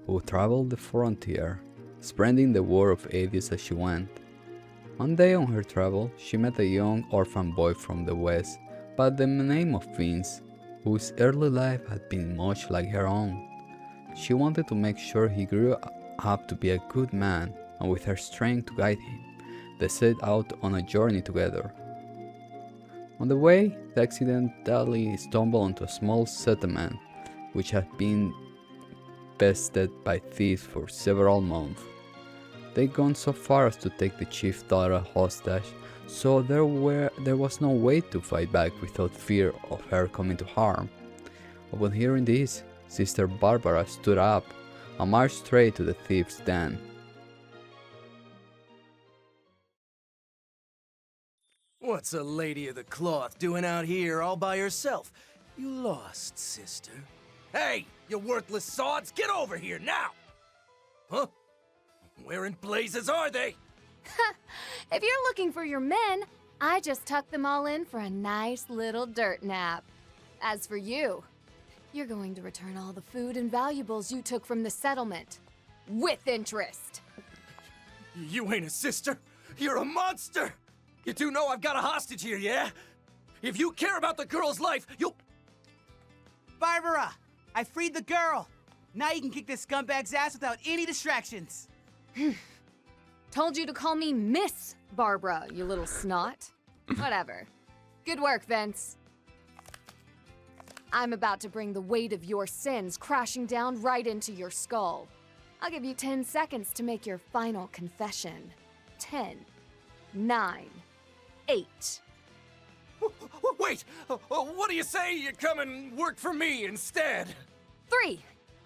who traveled the frontier, spreading the word of atheist as she went. One day on her travel, she met a young orphan boy from the west by the name of Vince, whose early life had been much like her own. She wanted to make sure he grew up to be a good man, and with her strength to guide him, they set out on a journey together. On the way, they accidentally stumbled onto a small settlement which had been infested by thieves for several months. They'd gone so far as to take the chief's daughter hostage, so there was no way to fight back without fear of her coming to harm. Upon hearing this, Sister Barbara stood up and marched straight to the thieves' den. What's a lady of the cloth doing out here all by herself? You lost, sister. Hey, you worthless sods, get over here now! Huh? Where in blazes are they? If you're looking for your men, I just tucked them all in for a nice little dirt nap. As for you, you're going to return all the food and valuables you took from the settlement. With interest. You ain't a sister. You're a monster. You do know I've got a hostage here, yeah? If you care about the girl's life, you'll... Barbara, I freed the girl. Now you can kick this scumbag's ass without any distractions. Told you to call me Miss Barbara, you little snot. Whatever. Good work, Vince. I'm about to bring the weight of your sins crashing down right into your skull. I'll give you 10 seconds to make your final confession. 10, 9, 8. Wait! What do you say you come and work for me instead? 3,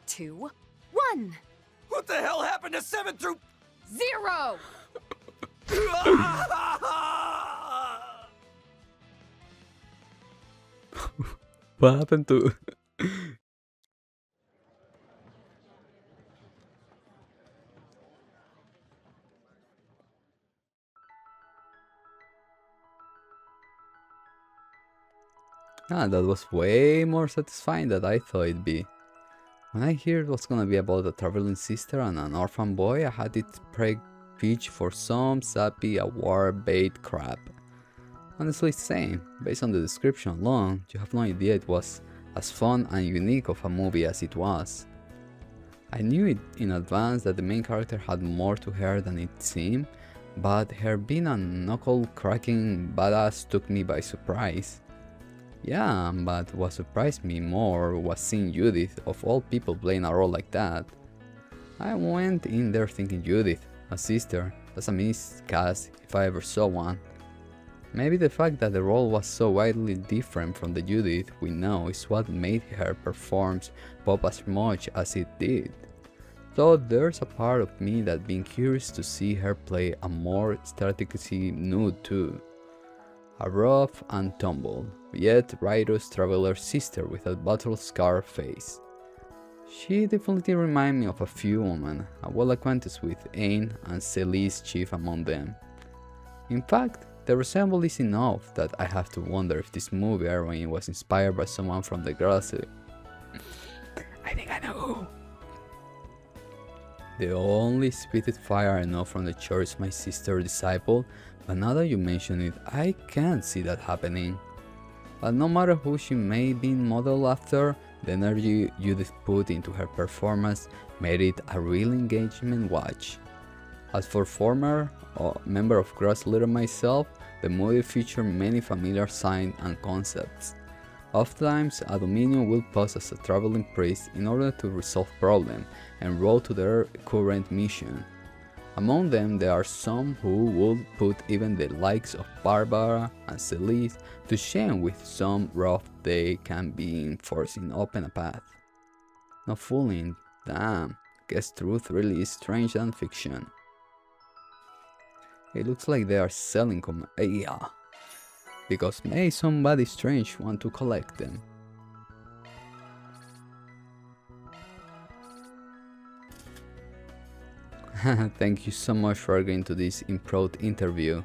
2, 1. What the hell happened to 7 through... 0! What happened to... that was way more satisfying than I thought it'd be. When I heard it was gonna be about a traveling sister and an orphan boy, I had it preached for some sappy award bait crap. Honestly, same. Based on the description alone, you have no idea it was as fun and unique of a movie as it was. I knew it in advance that the main character had more to her than it seemed, but her being a knuckle-cracking badass took me by surprise. Yeah, but what surprised me more was seeing Judith, of all people, playing a role like that. I went in there thinking Judith, a sister, that's a miscast if I ever saw one. Maybe the fact that the role was so widely different from the Judith we know is what made her performance pop as much as it did. Though there's a part of me that being curious to see her play a more strategically nude too. A rough and tumble, yet righteous traveler sister with a battle-scarred face. She definitely reminded me of a few women, a well acquainted with Ain and Celise chief among them. In fact, the resemblance is enough that I have to wonder if this movie heroine was inspired by someone from the galaxy. I think I know who. The only spitted fire I know from the church is my sister disciple, but now that you mention it, I can't see that happening. But no matter who she may be modeled after, the energy Judith put into her performance made it a real engagement watch. As for former member of Grass Litter myself, the movie featured many familiar signs and concepts. Oftentimes, a Dominion will pose as a traveling priest in order to resolve problems and roll to their current mission. Among them, there are some who would put even the likes of Barbara and Celise to shame with some rough they can be in forcing open a path. No fooling, damn, guess truth really is strange than fiction. It looks like they are selling yeah. Because may somebody strange want to collect them. Thank you so much for agreeing to this improv interview.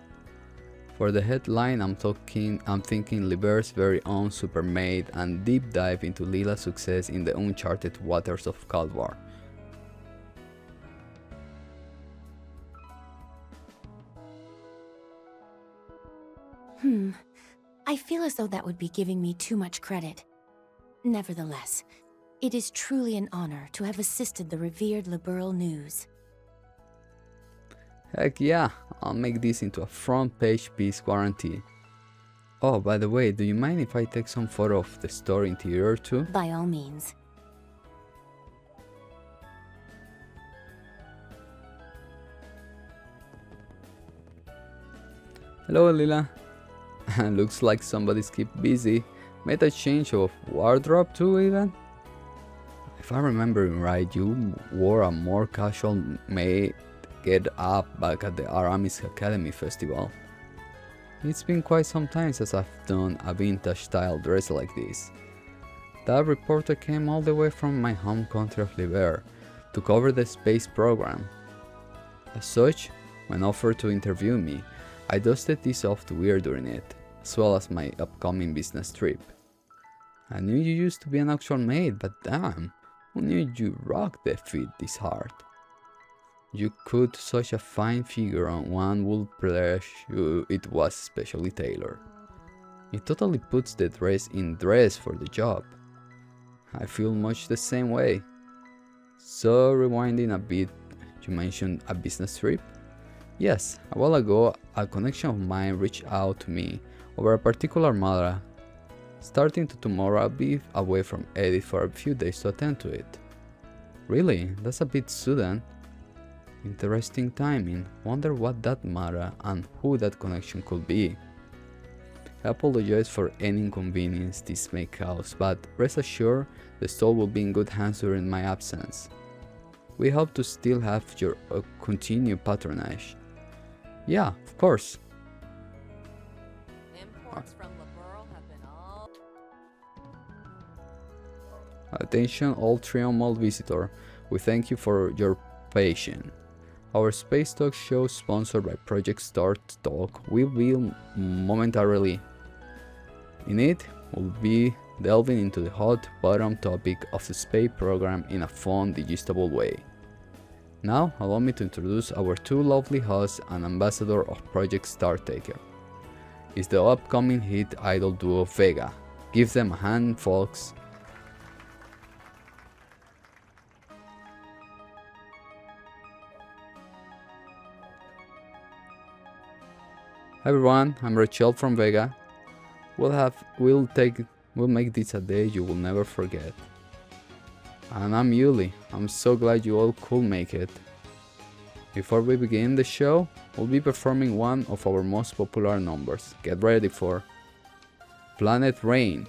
For the headline, I'm thinking Liber's very own Supermaid and deep dive into Lila's success in the uncharted waters of Calvard. I feel as though that would be giving me too much credit. Nevertheless, it is truly an honor to have assisted the revered liberal news. Heck yeah, I'll make this into a front page piece guarantee. Oh, by the way, do you mind if I take some photo of the store interior too? By all means. Hello Lila. Looks like somebody's keep busy. Made a change of wardrobe too even? If I remember right, you wore a more casual maid get up back at the Aramis Academy festival. It's been quite some time since I've done a vintage style dress like this. That reporter came all the way from my home country of Liber to cover the space program. As such, when offered to interview me, I dusted this off to wear during it, as well as my upcoming business trip. I knew you used to be an actual maid, but damn, who knew you rocked the fit this hard? You cut such a fine figure on one wool plush it was specially tailored. It totally puts the dress in dress for the job. I feel much the same way. So rewinding a bit, you mentioned a business trip? Yes, a while ago a connection of mine reached out to me over a particular matter. Starting to tomorrow I'll be away from Edith for a few days to attend to it. Really? That's a bit sudden. Interesting timing. Wonder what that matter and who that connection could be. I apologize for any inconvenience this may cause, but rest assured the store will be in good hands during my absence. We hope to still have your continued patronage. Yeah, of course. Imports from Liberal have been all... Attention all Trion Mall visitor, we thank you for your patience. Our Space Talk show, sponsored by Project Start Talk, will be momentarily. In it, we'll be delving into the hot bottom topic of the space program in a fun, digestible way. Now, allow me to introduce our two lovely hosts and ambassador of Project Star Taker. It's the upcoming hit idol duo Vega. Give them a hand, folks. Hi everyone, I'm Rachel from Vega. We'll make this a day you will never forget. And I'm Yuli. I'm so glad you all could make it. Before we begin the show, we'll be performing one of our most popular numbers. Get ready for Planet Rain.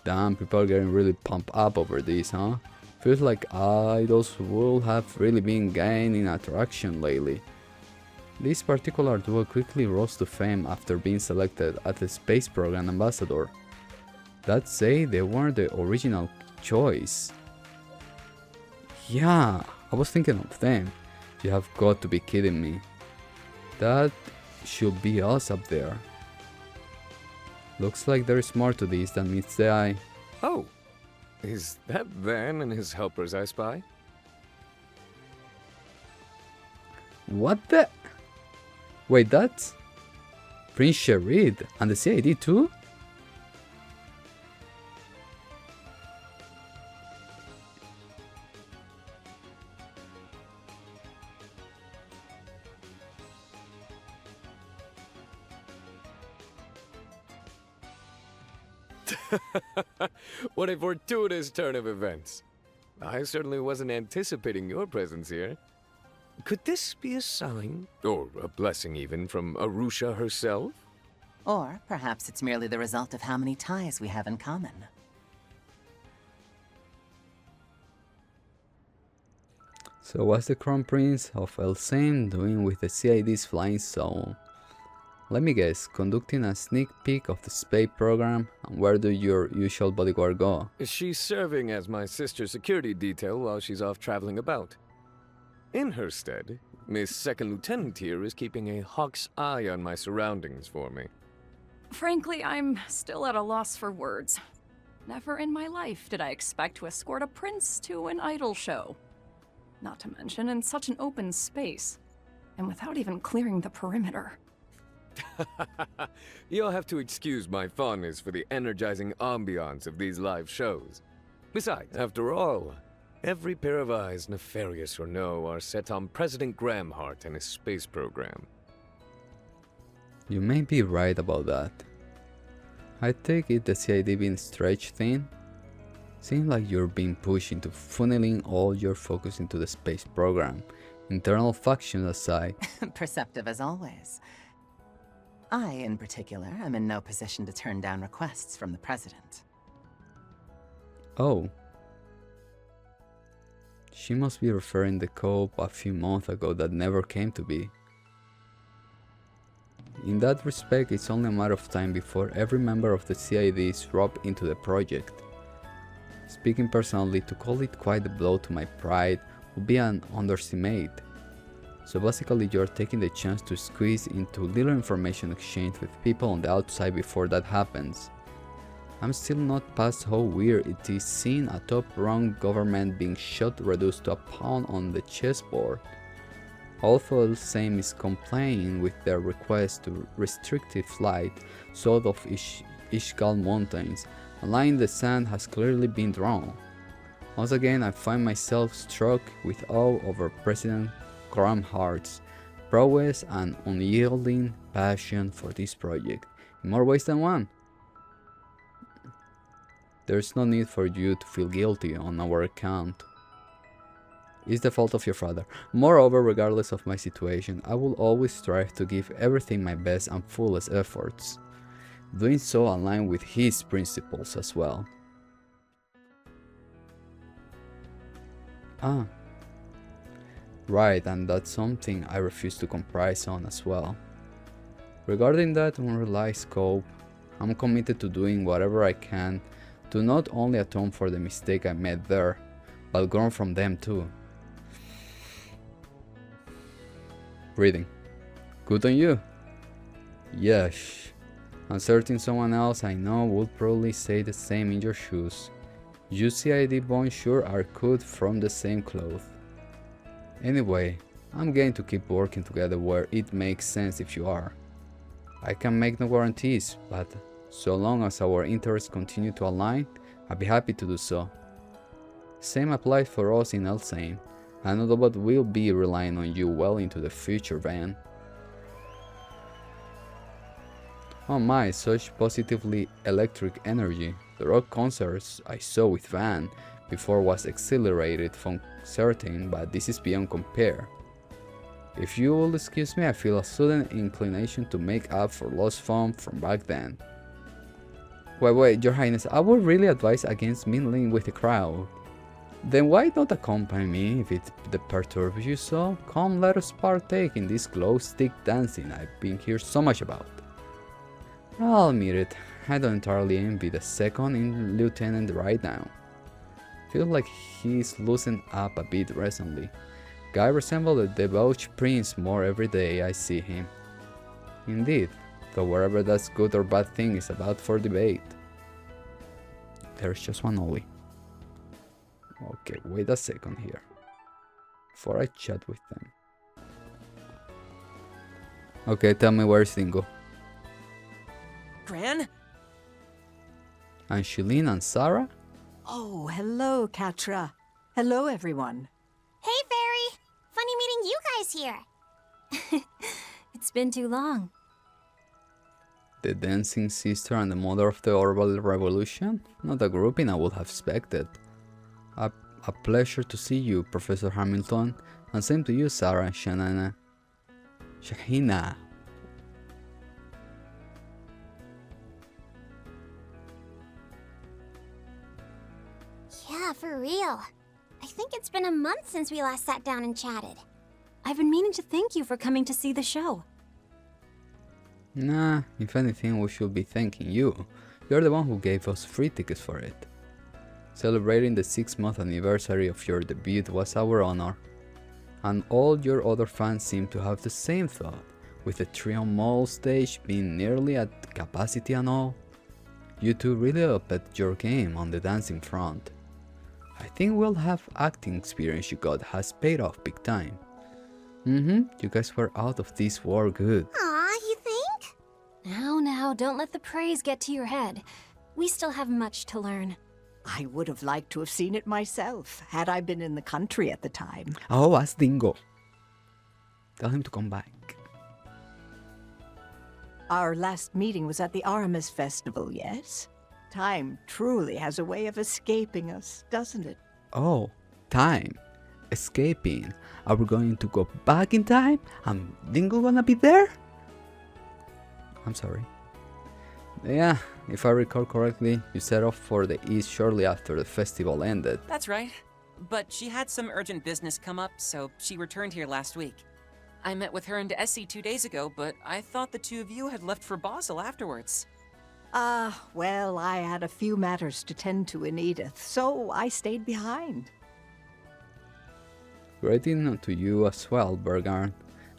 Damn, people are getting really pumped up over this, huh? Feels like idols will have really been gaining attraction lately. This particular duo quickly rose to fame after being selected as the space program ambassador. That say they weren't the original choice. Yeah, I was thinking of them. You have got to be kidding me. That should be us up there. Looks like there is more to this than meets the eye. Oh, is that Van and his helpers I spy? What the? Wait, that's Prince Sherid and the CID too? What a fortuitous turn of events. I certainly wasn't anticipating your presence here. Could this be a sign, or a blessing even, from Arusha herself? Or perhaps it's merely the result of how many ties we have in common. So what's the Crown Prince of Elsame doing with the CID's flying zone? Let me guess, conducting a sneak peek of the space program, and where do your usual bodyguard go? She's serving as my sister's security detail while she's off traveling about. In her stead, Miss Second Lieutenant here is keeping a hawk's eye on my surroundings for me. Frankly, I'm still at a loss for words. Never in my life did I expect to escort a prince to an idol show. Not to mention in such an open space, and without even clearing the perimeter. You'll have to excuse my fondness for the energizing ambiance of these live shows. Besides, after all, every pair of eyes, nefarious or no, are set on President Gramhart and his space program. You may be right about that. I take it the CID being stretched thin? Seems like you're being pushed into funneling all your focus into the space program, internal factions aside. Perceptive as always. I, in particular, am in no position to turn down requests from the President. Oh. She must be referring the co-op a few months ago that never came to be. In that respect, it's only a matter of time before every member of the CID is roped into the project. Speaking personally, to call it quite a blow to my pride would be an underestimate. So basically you're taking the chance to squeeze into little information exchange with people on the outside before that happens. I'm still not past how weird it is seeing a top-rung government being shot reduced to a pawn on the chessboard. Although Elsame is complying with their request to restricted flight south of Ishgal Mountains, a line in the sand has clearly been drawn. Once again, I find myself struck with awe over President Gramhart's prowess and unyielding passion for this project, in more ways than one. There's no need for you to feel guilty on our account. It's the fault of your father. Moreover, regardless of my situation, I will always strive to give everything my best and fullest efforts, doing so aligned with his principles as well. Ah. Right, and that's something I refuse to compromise on as well. Regarding that unrealized scope, I'm committed to doing whatever I can to not only atone for the mistake I made there, but grow from them too. Breathing. Good on you. Yes. I'm certain someone else I know would probably say the same in your shoes. You CID bones sure are cut from the same cloth. Anyway, I'm going to keep working together where it makes sense if you are. I can make no guarantees, but so long as our interests continue to align, I'd be happy to do so. Same applies for us in Elsame. I know that we'll be relying on you well into the future, Van. Oh my, such positively electric energy. The rock concerts I saw with Van before was exhilarated from certain, but this is beyond compare. If you will excuse me, I feel a sudden inclination to make up for lost fun from back then. Wait, Your Highness, I would really advise against mingling with the crowd. Then why not accompany me if it perturbs you so? Come, let us partake in this glow stick dancing I've been hearing so much about. I'll admit it, I don't entirely envy the second in lieutenant right now. Feel like he's loosened up a bit recently. Guy resembles the debauched prince more every day I see him. Indeed, though wherever that's good or bad thing is about for debate. There's just one only. Okay, wait a second here, before I chat with them. Okay, tell me where's Dingo. Gran? Angeline and Sarah? Oh, hello, Katra. Hello, everyone. Hey, Fairy! Funny meeting you guys here. It's been too long. The dancing sister and the mother of the Orbal revolution? Not a grouping I would have expected. A pleasure to see you, Professor Hamilton, and same to you, Sarah and Shahina. Yeah, for real. I think it's been a month since we last sat down and chatted. I've been meaning to thank you for coming to see the show. Nah, if anything, we should be thanking you. You're the one who gave us free tickets for it. Celebrating the 6-month anniversary of your debut was our honor. And all your other fans seem to have the same thought, with the Triumph Mall stage being nearly at capacity and all. You two really upped your game on the dancing front. I think we'll have acting experience you got has paid off big time. You guys were out of this world good. Aw, you think? Now, don't let the praise get to your head. We still have much to learn. I would have liked to have seen it myself, had I been in the country at the time. Oh, ask Dingo. Tell him to come back. Our last meeting was at the Aramis Festival, yes? Time truly has a way of escaping us, doesn't it? Oh, time. Escaping. Are we going to go back in time? And Dingo gonna be there? I'm sorry. Yeah, if I recall correctly, you set off for the east shortly after the festival ended. That's right. But she had some urgent business come up, so she returned here last week. I met with her and Essie 2 days ago, but I thought the two of you had left for Basel afterwards. Well, I had a few matters to tend to in Edith, so I stayed behind. Greeting to you as well, Bergard.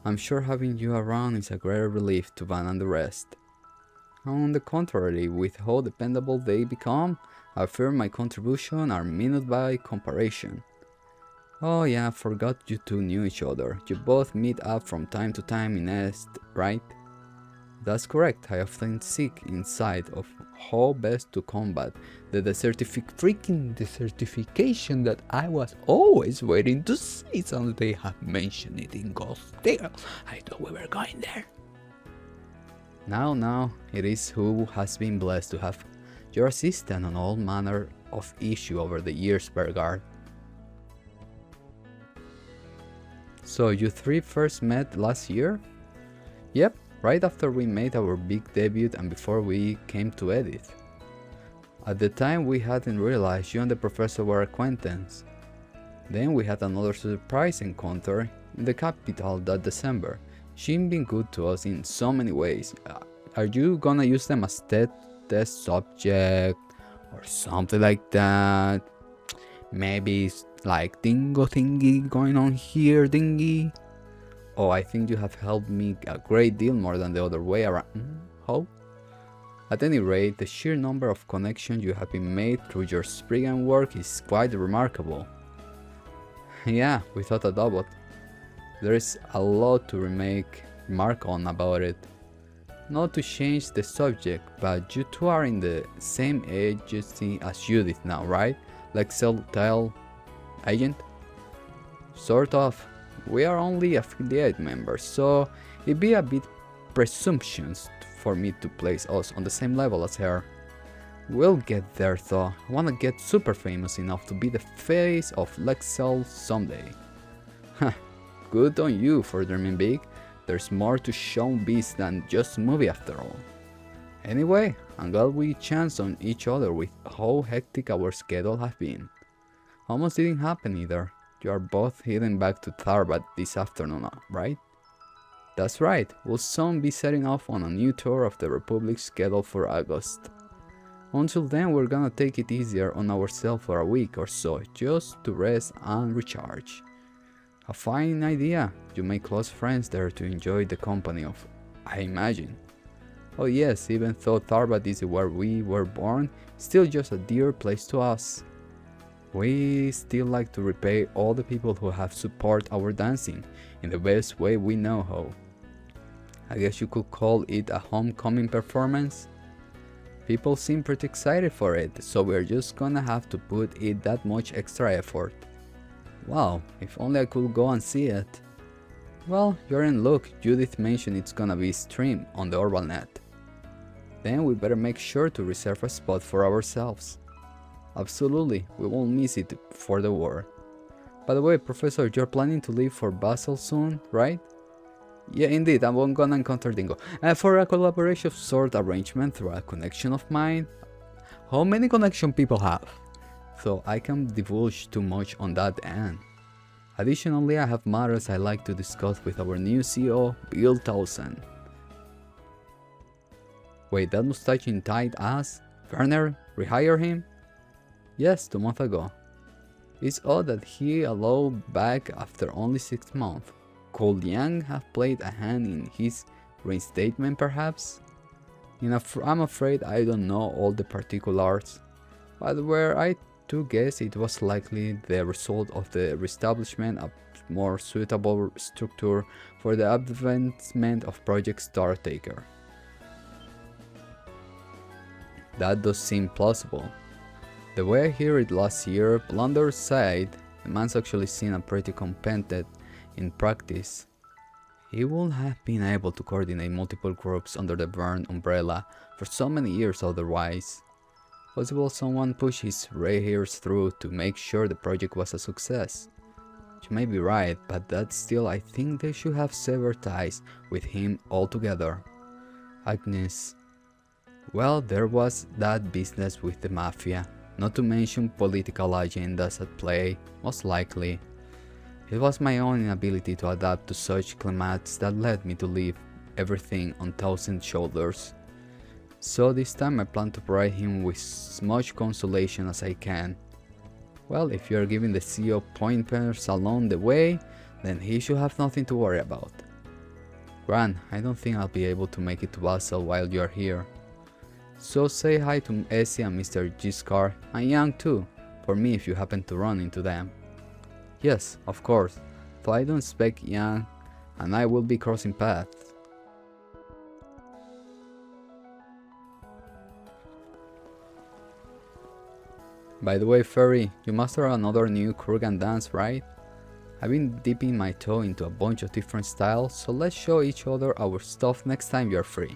I'm sure having you around is a great relief to Van and the rest. On the contrary, with how dependable they become, I fear my contribution are minute by comparison. Oh yeah, I forgot you two knew each other. You both meet up from time to time in Est, right? That's correct. I often seek insight of how best to combat the desertification that I was always waiting to see. Some they have mentioned it in Ghost Tale. I thought we were going there. Now, it is who has been blessed to have your assistant on all manner of issue over the years, Bergard. So you three first met last year? Yep, right after we made our big debut and before we came to Edith. At the time we hadn't realized you and the professor were acquaintances. Then we had another surprise encounter in the capital that December. She's been good to us in so many ways. Are you gonna use them as test subject or something like that? Maybe it's like dingo thingy going on here, dingy. Oh, I think you have helped me a great deal more than the other way around. How? At any rate, the sheer number of connections you have been made through your Spriggan work is quite remarkable. Yeah, without a doubt. There is a lot to remark on about it. Not to change the subject, but you two are in the same agency as Judith now, right? Like Cell agent? Sort of. We are only affiliate members, so it'd be a bit presumptuous for me to place us on the same level as her. We'll get there though. I wanna get super famous enough to be the face of Lexel someday. Good on you for dreaming big. There's more to showbiz than just movie after all. Anyway, I'm glad we chanced on each other with how hectic our schedule have been. Almost didn't happen either. You are both heading back to Tharbat this afternoon, right? That's right, we'll soon be setting off on a new tour of the Republic scheduled for August. Until then, we're gonna take it easier on ourselves for a week or so, just to rest and recharge. A fine idea. You make close friends there to enjoy the company of, I imagine. Oh yes, even though Tharbat is where we were born, still just a dear place to us. We still like to repay all the people who have supported our dancing in the best way we know how. I guess you could call it a homecoming performance. People seem pretty excited for it, so we're just gonna have to put in that much extra effort. Wow, if only I could go and see it. Well, you're in luck. Judith mentioned it's gonna be streamed on the Orbal net. Then we better make sure to reserve a spot for ourselves. Absolutely, we won't miss it for the war. By the way, Professor, you're planning to leave for Basel soon, right? Yeah, indeed, I'm gonna encounter Dingo. For a collaboration sort arrangement through a connection of mine. How many connection people have? so I can't divulge too much on that end. Additionally, I have matters I like to discuss with our new CEO, Bill Townsend. Wait, that mustache in tight ass? Werner rehire him? Yes, 2 months ago. It's odd that he allowed back after only 6 months. Could Yang have played a hand in his reinstatement perhaps? I'm afraid I don't know all the particulars, but where I to guess it was likely the result of the reestablishment of more suitable structure for the advancement of Project Startaker. That does seem plausible. The way I hear it last year, Blunder's side, the man's actually seen a pretty competent in practice. He would have been able to coordinate multiple groups under the Vern umbrella for so many years otherwise. Possible someone pushed his ray hairs through to make sure the project was a success. You may be right, but that still I think they should have severed ties with him altogether. Agnes. Well, there was that business with the Mafia, not to mention political agendas at play, most likely. It was my own inability to adapt to such climates that led me to leave everything on Townsend's shoulders. So this time I plan to provide him with as much consolation as I can. Well, if you are giving the CEO pointers along the way, then he should have nothing to worry about. Gran, I don't think I'll be able to make it to Basel while you are here. So say hi to Essie and Mr. Giscard, and Yang too, for me if you happen to run into them. Yes, of course, though I don't expect Yang and I will be crossing paths. By the way, Fairy, you mastered another new Kurgan dance, right? I've been dipping my toe into a bunch of different styles, so let's show each other our stuff next time you're free.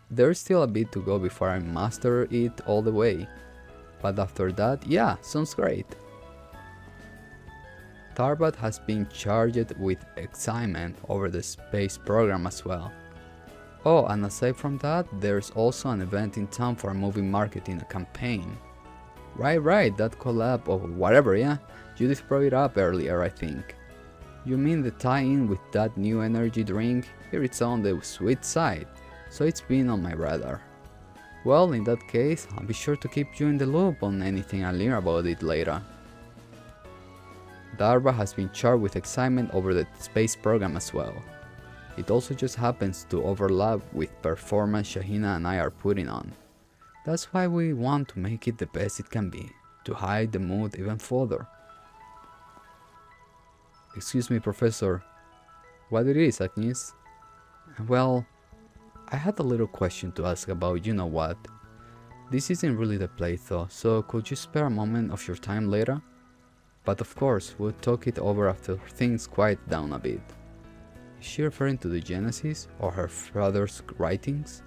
There's still a bit to go before I master it all the way. But after that, yeah, sounds great. Tarbat has been charged with excitement over the space program as well. Oh, and aside from that, there's also an event in town for a movie marketing campaign. Right, that collab or whatever, yeah? Judith brought it up earlier, I think. You mean the tie-in with that new energy drink? Here it's on the sweet side, so it's been on my radar. Well, in that case, I'll be sure to keep you in the loop on anything I learn about it later. Darba has been charged with excitement over the space program as well. It also just happens to overlap with performance Shahina and I are putting on. That's why we want to make it the best it can be, to hide the mood even further. Excuse me, Professor. What it is, Agnes? Well, I had a little question to ask about you know what. This isn't really the place though, so could you spare a moment of your time later? But of course, we'll talk it over after things quiet down a bit. Is she referring to the Genesis or her father's writings?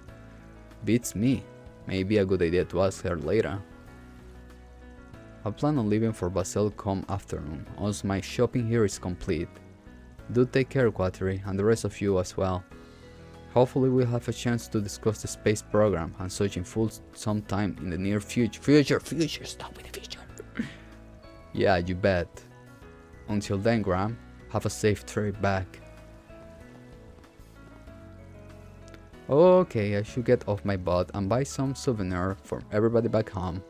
Beats me. Maybe a good idea to ask her later. I plan on leaving for Basel come afternoon, once my shopping here is complete. Do take care, Quattari, and the rest of you as well. Hopefully we'll have a chance to discuss the space program and such in full sometime in the near future. Stop with the future. Yeah, you bet. Until then, Graham, have a safe trip back. Okay, I should get off my butt and buy some souvenir for everybody back home.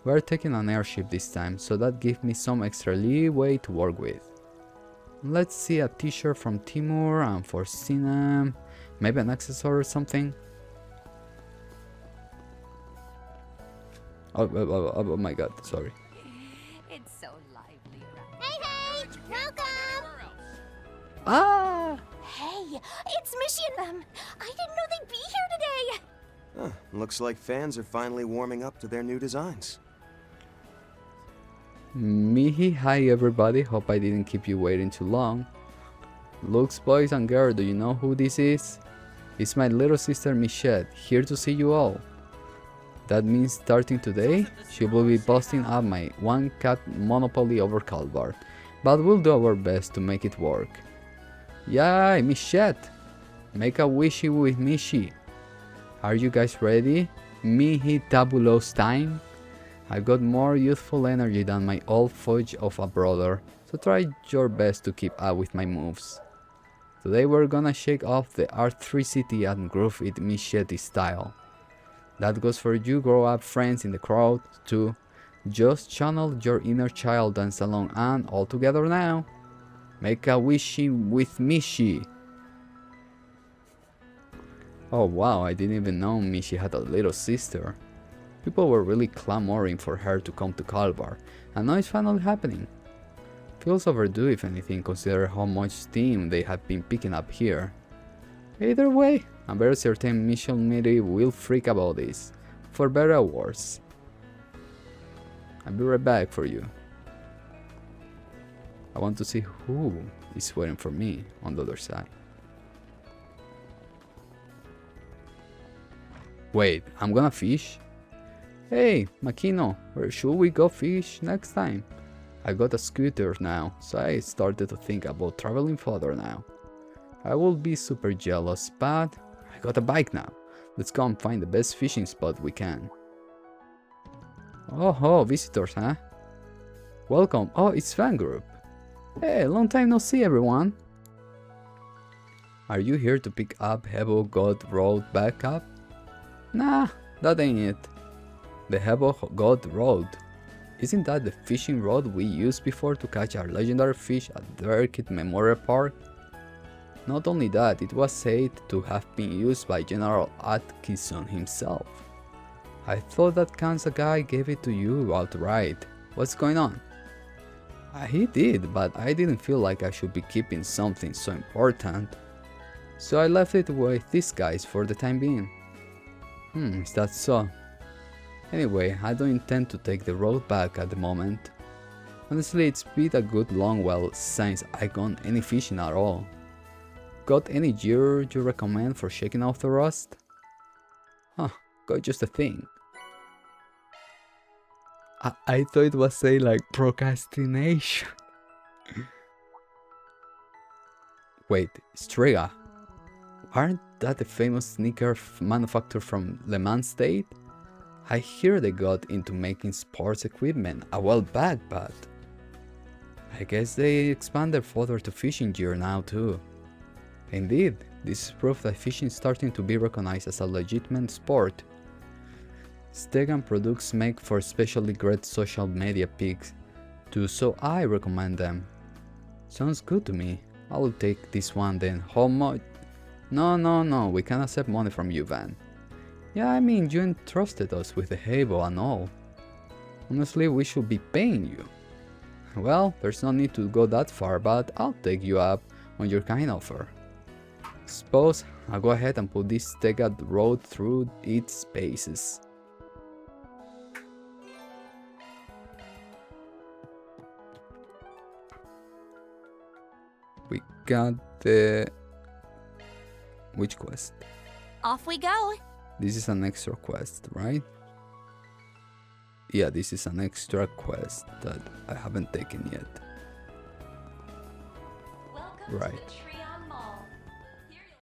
We're taking an airship this time, so that gives me some extra leeway to work with. Let's see, a t-shirt from Timur and for Sinem, maybe an accessory or something. Oh my god, sorry. It's so lively around. Hey, welcome! Ah! Hey, it's Mishy and them. I didn't know they'd be here today. Looks like fans are finally warming up to their new designs. Mihi, hi everybody, hope I didn't keep you waiting too long. Looks, boys and girls, do you know who this is? It's my little sister Michette, here to see you all. That means starting today, she will be busting up my one-cat monopoly over Calvard, but we'll do our best to make it work. Yay, Michette! Make a wishy with Mishy. Are you guys ready? Mihi tabulos time? I've got more youthful energy than my old fudge of a brother, so try your best to keep up with my moves. Today we're gonna shake off the arthricity and groove it Mishy style. That goes for you grow-up friends in the crowd, too. Just channel your inner child, dance along, and all together now. Make a wishy with Mishy. Oh wow, I didn't even know Mishy had a little sister. People were really clamoring for her to come to Calvard, and now it's finally happening. Feels overdue if anything, considering how much steam they have been picking up here. Either way, I'm very certain Mishy will freak about this, for better or worse. I'll be right back for you. I want to see who is waiting for me on the other side. Wait, I'm gonna fish? Hey, Makino, where should we go fish next time? I got a scooter now, so I started to think about traveling further now. I will be super jealous, but I got a bike now. Let's go and find the best fishing spot we can. Oh, visitors, huh? Welcome. Oh, it's fan group. Hey, long time no see, everyone. Are you here to pick up Hebo God Road back up? Nah, that ain't it. The Hebo God Road. Isn't that the fishing rod we used before to catch our legendary fish at Derkit Memorial Park? Not only that, it was said to have been used by General Atkinson himself. I thought that Kansa guy gave it to you outright. What's going on? He did, but I didn't feel like I should be keeping something so important. So I left it with these guys for the time being. Is that so? Anyway, I don't intend to take the road back at the moment. Honestly, it's been a good long while since I gone any fishing at all. Got any gear you recommend for shaking off the rust? Got just a thing. I thought it was say like procrastination. Wait, Strega. Aren't that the famous sneaker manufacturer from Le Mans State? I hear they got into making sports equipment a while back, but I guess they expanded further to fishing gear now too. Indeed, this is proof that fishing is starting to be recognized as a legitimate sport. Stegan products make for especially great social media pics too, so I recommend them. Sounds good to me. I will take this one then. How much? No, we can't accept money from you, Van. Yeah, I mean, you entrusted us with the Hebo and all. Honestly, we should be paying you. Well, there's no need to go that far, but I'll take you up on your kind offer. Suppose I'll go ahead and put this Stegad road through its paces. We got the... Which quest? Off we go. This is an extra quest, right? Yeah, this is an extra quest that I haven't taken yet. Welcome Right. to the Trio